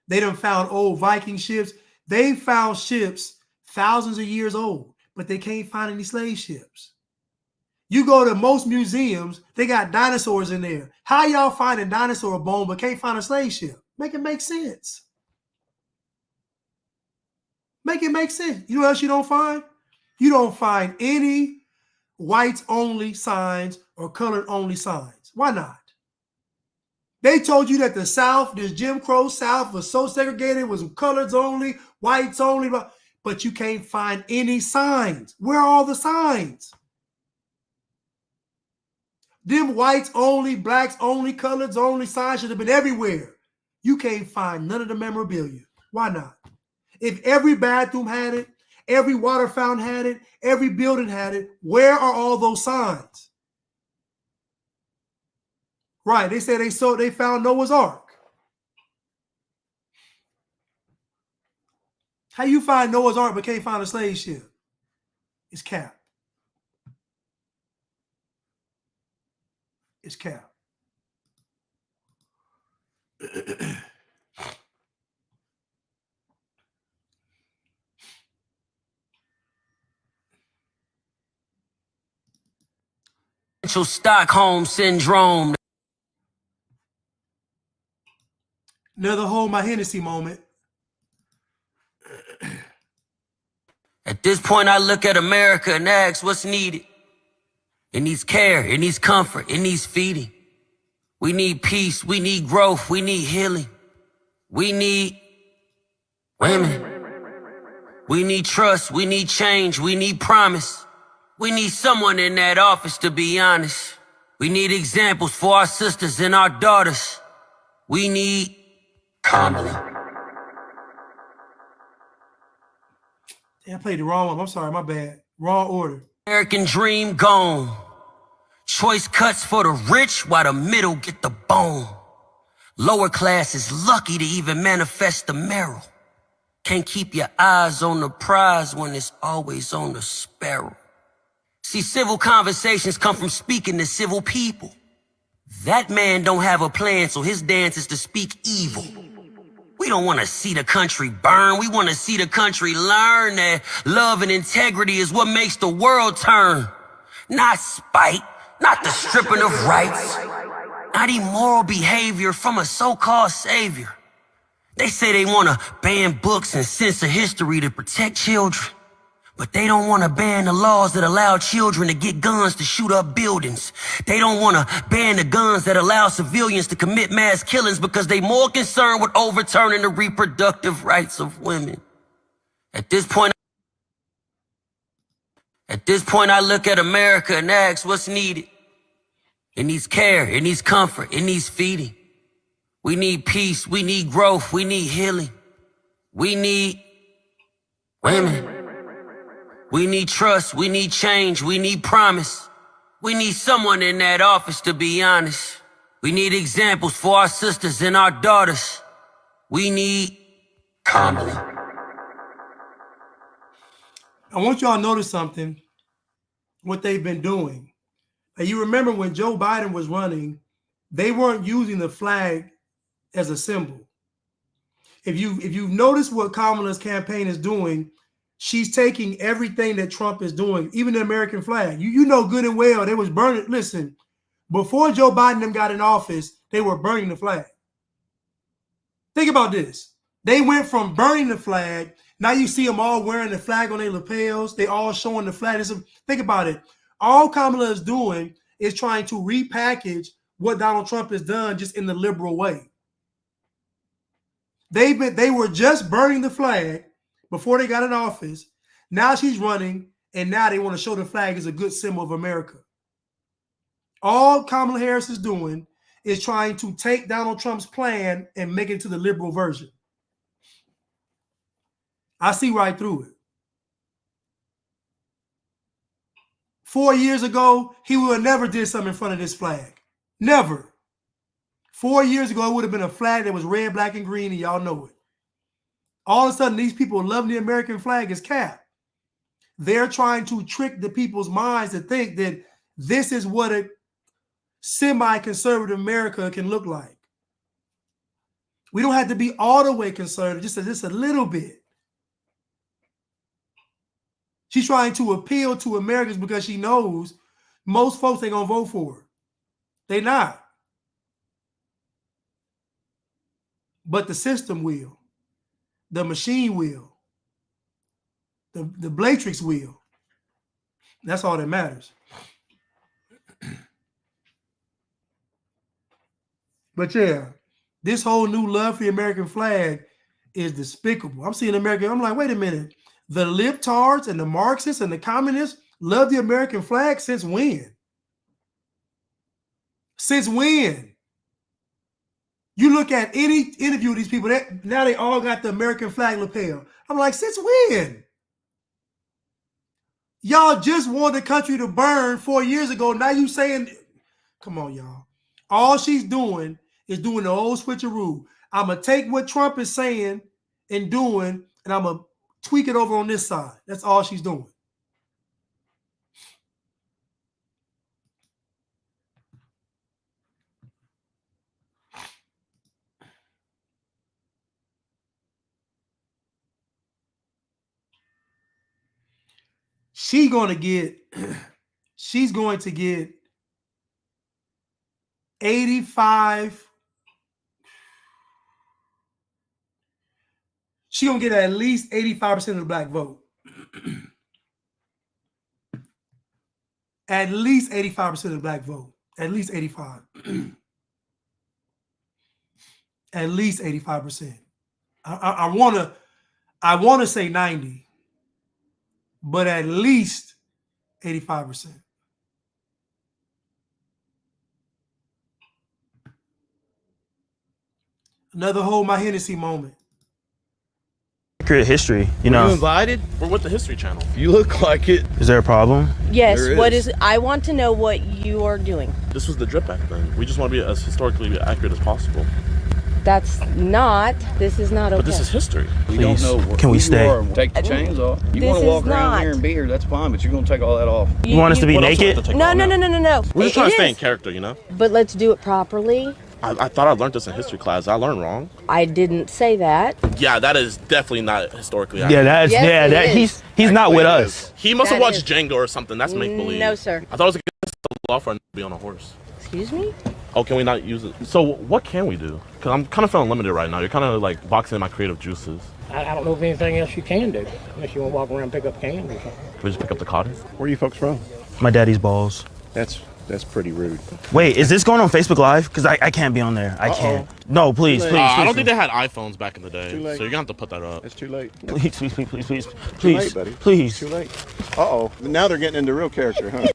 They done found old Viking ships. They found ships thousands of years old, but they can't find any slave ships. You go to most museums, they got dinosaurs in there. How y'all find a dinosaur bone but can't find a slave ship? Make it make sense. Make it make sense. You know what else you don't find? You don't find any whites only signs or colored only signs. Why not? They told you that the South, this Jim Crow South, was so segregated, was coloreds only, whites only, but you can't find any signs. Where are all the signs? Them whites only, blacks only, coloreds only signs should have been everywhere. You can't find none of the memorabilia. Why not? If every bathroom had it, every water fountain had it, every building had it, where are all those signs? Right, they said they found Noah's Ark. How you find Noah's Ark but can't find a slave ship? It's cap. It's cap. Stockholm syndrome. Another Hold My Hennessy moment. At this point, I look at America and ask what's needed. It needs care, it needs comfort, it needs feeding. We need peace, we need growth, we need healing. We need women. We need trust, we need change, we need promise. We need someone in that office to be honest. We need examples for our sisters and our daughters. We need Kamala. I played the wrong one. I'm sorry, my bad. Wrong order. American dream gone. Choice cuts for the rich while the middle get the bone. Lower class is lucky to even manifest the marrow. Can't keep your eyes on the prize when it's always on the sparrow. See, civil conversations come from speaking to civil people. That man don't have a plan, so his dance is to speak evil. We don't want to see the country burn. We want to see the country learn that love and integrity is what makes the world turn. Not spite, not the stripping of rights, not immoral behavior from a so-called savior. They say they want to ban books and censor history to protect children. But they don't want to ban the laws that allow children to get guns to shoot up buildings. They don't want to ban the guns that allow civilians to commit mass killings because they're more concerned with overturning the reproductive rights of women. At this point, I look at America and ask what's needed. It needs care, it needs comfort, it needs feeding. We need peace, we need growth, we need healing. We need women. We need trust, we need change, we need promise. We need someone in that office to be honest. We need examples for our sisters and our daughters. We need Kamala. I want y'all to notice something, what they've been doing. And you remember when Joe Biden was running, they weren't using the flag as a symbol. If you've noticed what Kamala's campaign is doing, she's taking everything that Trump is doing, even the American flag. You know good and well they was burning. Listen, before Joe Biden them got in office, they were burning the flag. Think about this. They went from burning the flag. Now you see them all wearing the flag on their lapels. They all showing the flag. Think about it. All Kamala is doing is trying to repackage what Donald Trump has done just in the liberal way. They were just burning the flag before they got in office. Now she's running, and now they want to show the flag as a good symbol of America. All Kamala Harris is doing is trying to take Donald Trump's plan and make it to the liberal version. I see right through it. 4 years ago, he would have never did something in front of this flag. Never. 4 years ago, it would have been a flag that was red, black, and green, and y'all know it. All of a sudden, these people love the American flag is cap. They're trying to trick the people's minds to think that this is what a semi-conservative America can look like. We don't have to be all the way conservative, just a little bit. She's trying to appeal to Americans because she knows most folks ain't gonna vote for her. They not. But the system will. The machine will. The Blatrix will. That's all that matters. But yeah, this whole new love for the American flag is despicable. I'm seeing American, I'm like, wait a minute. The libtards and the Marxists and the communists love the American flag since when? Since when? You look at any interview of these people, now they all got the American flag lapel. I'm like, since when? Y'all just wanted the country to burn 4 years ago. Now you saying, come on, y'all. All she's doing is doing the old switcheroo. I'm going to take what Trump is saying and doing, and I'm going to tweak it over on this side. That's all she's doing. She's going to get 85. She's going to get at least 85% of the black vote. At least 85% of the black vote. At least 85. At least 85%. I want to say 90, but at least 85%. Another whole My Hennessy moment. Accurate history, you Were know. you invited? We're with the History Channel. You look like it. Is there a problem? Yes, There what is. is I want to know what you are doing. This was the drip back then. We just want to be as historically accurate as possible. This is not okay. But this is history. We don't know Can we stay? Take the chains off. You This want to walk is around not. here and be here, that's fine, but you're going to take all that off. You want us to be What else do we have naked? to take No, off no, now? no, no, no, no. We're just trying to It stay in is. character, you know? But let's do it properly. I thought I learned this in history class. I learned wrong. I didn't say that. Yeah, that is definitely not historically accurate. Yeah, that's Yes, it that is. he's not Actually, with it us. is. He must have That watched is. Django or something. That's make believe. No, sir. I thought it was against the law for a to be on a horse. Excuse me? Oh, can we not use it? So what can we do? Because I'm kind of feeling limited right now. You're kind of like boxing in my creative juices. I don't know of anything else you can do, unless you want to walk around and pick up cans or something. Can we just pick up the cotton? Where are you folks from? My daddy's balls. That's pretty rude. Wait, is this going on Facebook Live? Because I can't be on there. I can't. No, please, please, I don't please. think they had iPhones back in the day, so too late. you're gonna have to put that up. It's too late. Please, please, please, please, please, Too please, late, buddy. please. Too late. Uh-oh. Now they're getting into real character, huh?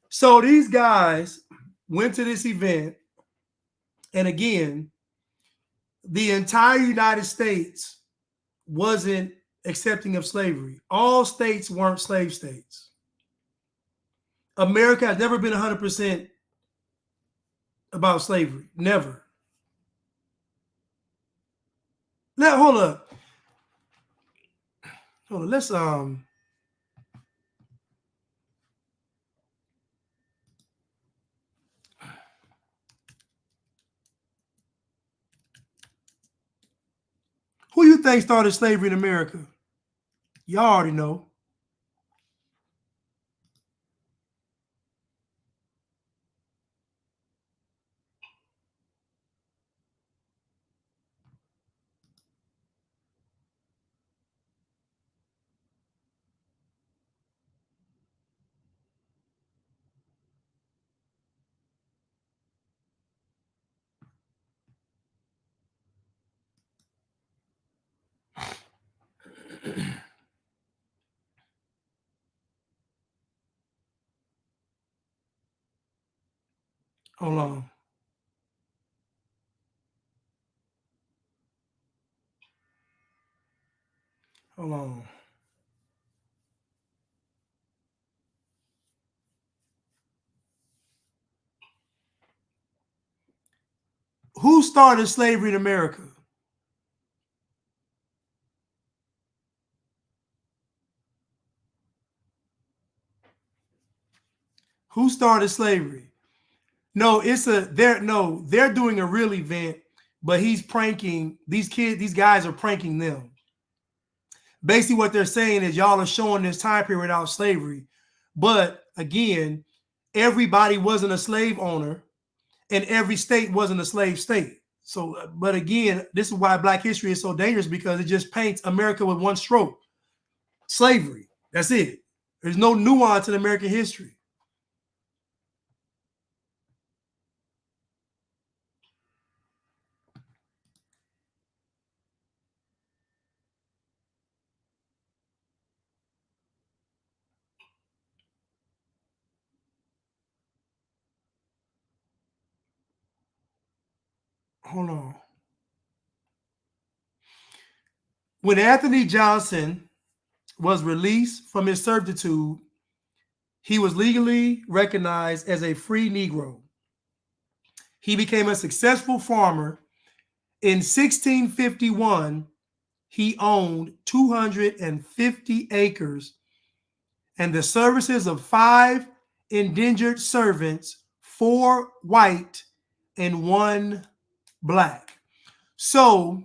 So these guys went to this event, and again, the entire United States wasn't accepting of slavery. All states weren't slave states. America has never been 100% about slavery. Never. Now, hold up. Hold on. Let's who you think started slavery in America? Y'all already know. Hold on. Hold on. Who started slavery in America? Who started slavery? No, they're doing a real event, but he's pranking these kids. These guys are pranking them. Basically, what they're saying is y'all are showing this time period without slavery. But again, everybody wasn't a slave owner, and every state wasn't a slave state. So, but again, this is why Black history is so dangerous, because it just paints America with one stroke. Slavery. That's it. There's no nuance in American history. Hold on. When Anthony Johnson was released from his servitude, he was legally recognized as a free Negro. He became a successful farmer. In 1651, he owned 250 acres and the services of 5 indentured servants, 4 white and 1 black. So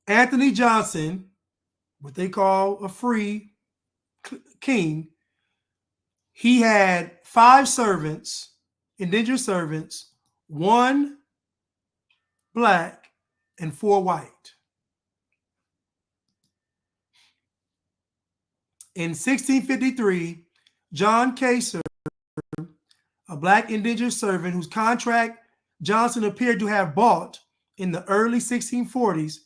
Anthony Johnson, what they call a free king, he had 5 servants, indentured servants, 1 black and 4 white. In 1653, John Kaser, a black indentured servant whose contract Johnson appeared to have bought in the early 1640s,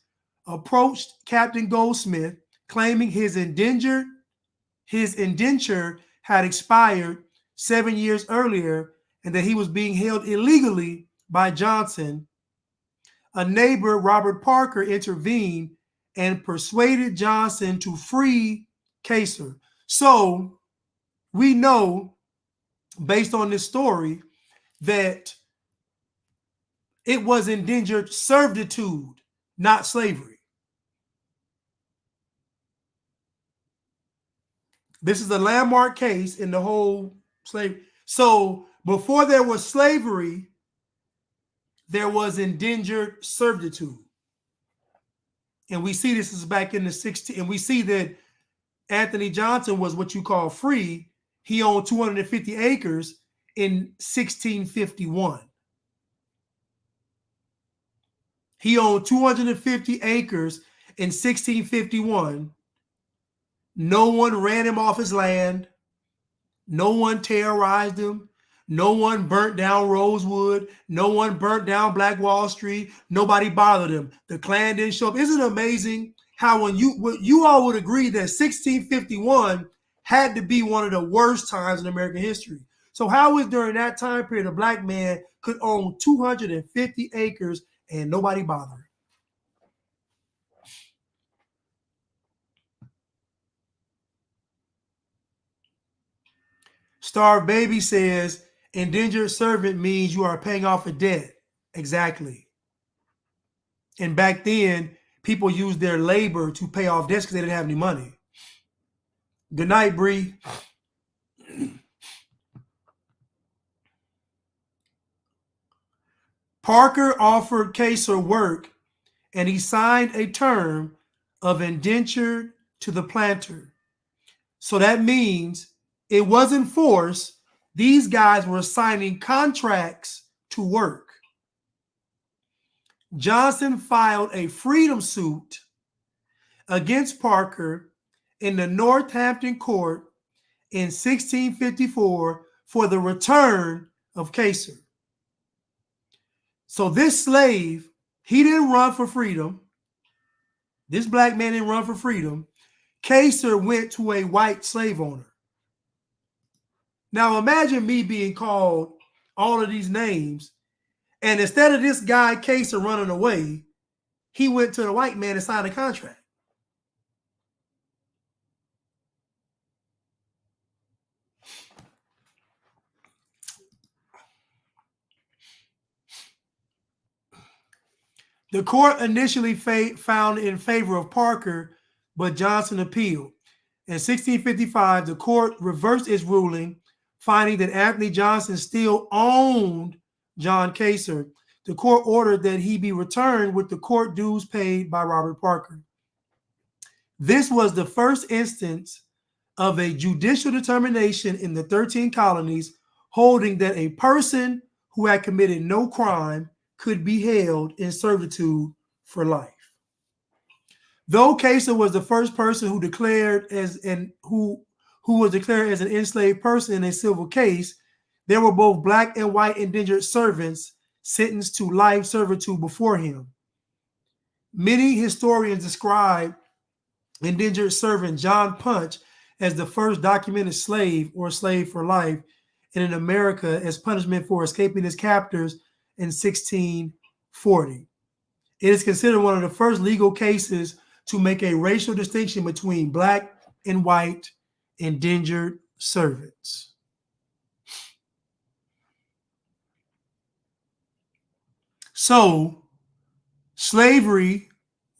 approached Captain Goldsmith, claiming his indenture had expired 7 years earlier and that he was being held illegally by Johnson. A neighbor, Robert Parker, intervened and persuaded Johnson to free Kaser. So we know, based on this story, that it was indentured servitude, not slavery. This is a landmark case in the whole slavery. So before there was slavery, there was indentured servitude. And we see this is back in the 16th, and we see that Anthony Johnson was what you call free. He owned 250 acres in 1651. He owned 250 acres in 1651. No one ran him off his land. No one terrorized him. No one burnt down Rosewood. No one burnt down Black Wall Street. Nobody bothered him. The Klan didn't show up. Isn't it amazing how when you all would agree that 1651 had to be one of the worst times in American history. So how is during that time period a black man could own 250 acres and nobody bothered? Starved Baby says, indentured servant means you are paying off a debt. Exactly. And back then, people used their labor to pay off debts because they didn't have any money. Good night, Bree. Parker offered Kaser work, and he signed a term of indenture to the planter. So that means it wasn't forced. These guys were signing contracts to work. Johnson filed a freedom suit against Parker in the Northampton court in 1654 for the return of Kaser. So this slave, he didn't run for freedom. This black man didn't run for freedom. Kaser went to a white slave owner. Now imagine me being called all of these names. And instead of this guy, Kaser, running away, he went to the white man and signed a contract. The court initially found in favor of Parker, but Johnson appealed. In 1655, the court reversed its ruling, finding that Anthony Johnson still owned John Kaser. The court ordered that he be returned with the court dues paid by Robert Parker. This was the first instance of a judicial determination in the 13 colonies holding that a person who had committed no crime could be held in servitude for life. Though Kaser was the first person who was declared as an enslaved person in a civil case, there were both black and white indentured servants sentenced to life servitude before him. Many historians describe indentured servant John Punch as the first documented slave or slave for life in America as punishment for escaping his captors in 1640. It is considered one of the first legal cases to make a racial distinction between black and white indentured servants. So, slavery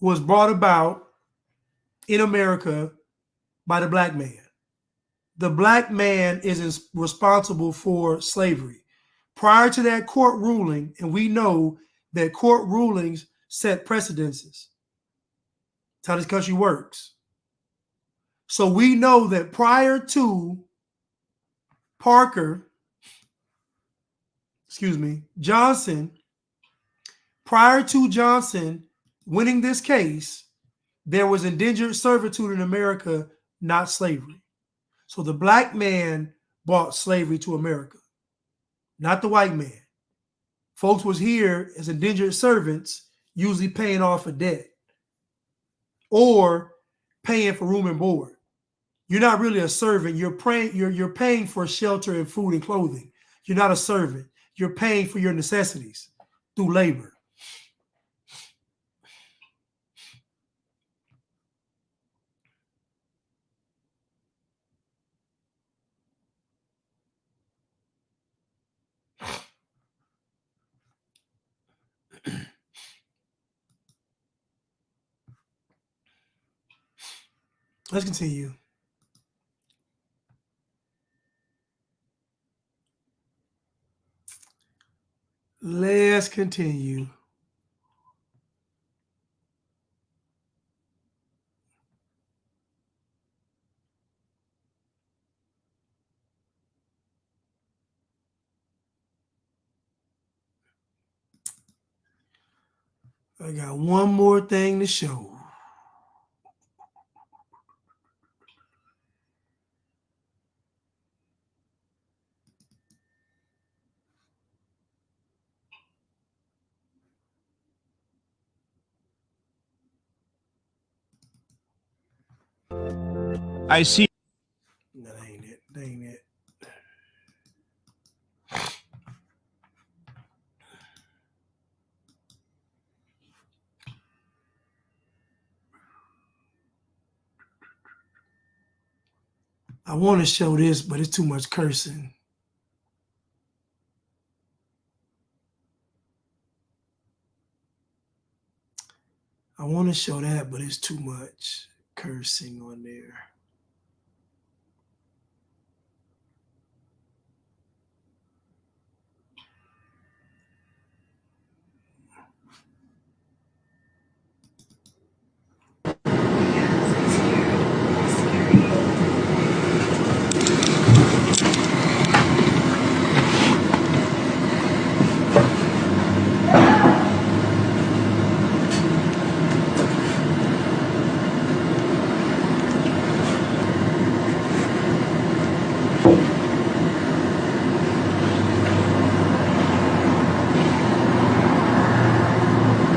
was brought about in America by the black man. The black man is responsible for slavery. Prior to that court ruling, and we know that court rulings set precedences. That's how this country works. So we know that prior to Johnson, prior to Johnson winning this case, there was indentured servitude in America, not slavery. So the black man brought slavery to America, not the white man. Folks was here as indentured servants, usually paying off a debt or paying for room and board. You're not really a servant. You're paying for shelter and food and clothing. You're not a servant. You're paying for your necessities through labor. Let's continue. Let's continue. I got one more thing to show. I see. That ain't it. That ain't it. I want to show this, but it's too much cursing. I want to show that, but it's too much cursing on there.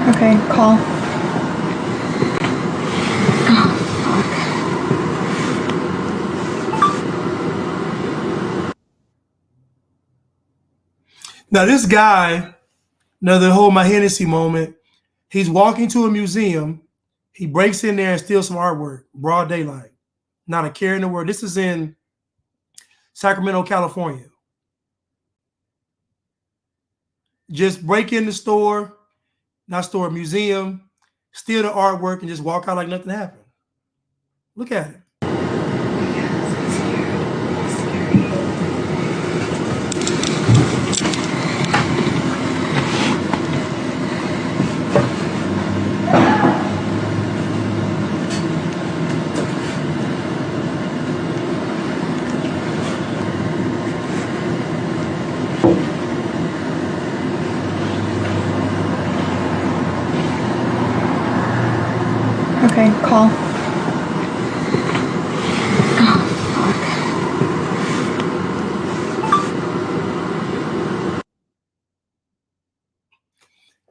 Okay, call. Now this guy, another whole My Hennessy moment. He's walking to a museum. He breaks in there and steals some artwork, broad daylight. Not a care in the world. This is in Sacramento, California. Just break in the store, not store, museum, steal the artwork, and just walk out like nothing happened. Look at it. Okay, call.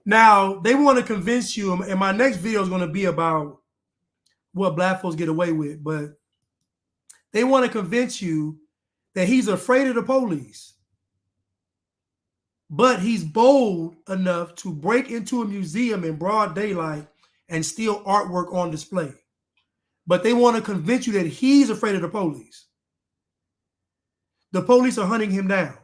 Now, they want to convince you, and my next video is going to be about what black folks get away with, but they want to convince you that he's afraid of the police. But he's bold enough to break into a museum in broad daylight and steal artwork on display. But they want to convince you that he's afraid of the police. The police are hunting him down.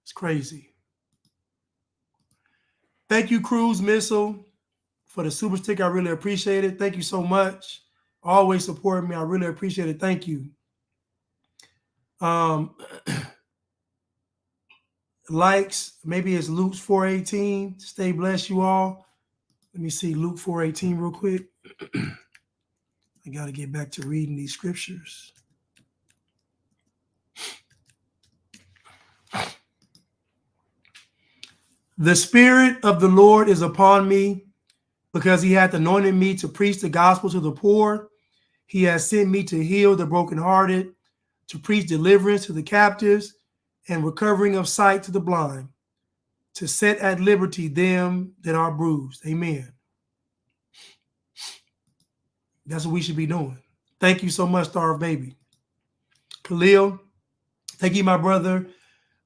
It's crazy. Thank you, Cruise Missile, for the super sticker. I really appreciate it. Thank you so much. Always supporting me. I really appreciate it. Thank you. Likes, maybe it's Luke 4:18. Stay blessed, you all. Let me see Luke 4:18 real quick. I got to get back to reading these scriptures. The Spirit of the Lord is upon me, because he hath anointed me to preach the gospel to the poor. He has sent me to heal the brokenhearted, to preach deliverance to the captives, and recovering of sight to the blind, to set at liberty them that are bruised. Amen. That's what we should be doing. Thank you so much, Star of Baby. Khalil, thank you, my brother.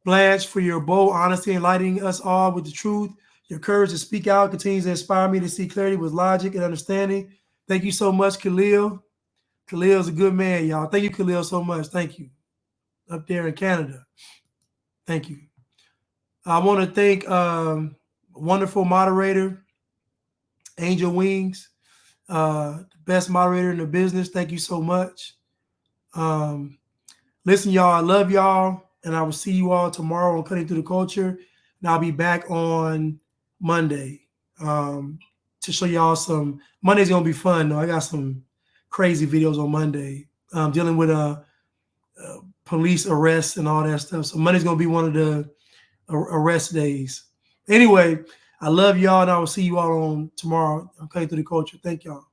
Blanche, for your bold honesty and lighting us all with the truth. Your courage to speak out continues to inspire me to see clarity with logic and understanding. Thank you so much, Khalil. Khalil's a good man, y'all. Thank you, Khalil, so much. Thank you. Up there in Canada. Thank you. I want to thank wonderful moderator, Angel Wings, the best moderator in the business. Thank you so much. Listen, y'all, I love y'all, and I will see you all tomorrow on Cutting Through the Culture. And I'll be back on Monday to show y'all some. Monday's going to be fun, though. I got some crazy videos on Monday dealing with police arrests and all that stuff. So Monday's going to be one of the arrest days. Anyway, I love y'all, and I will see you all on tomorrow on Cutting Through the Culture. Thank y'all.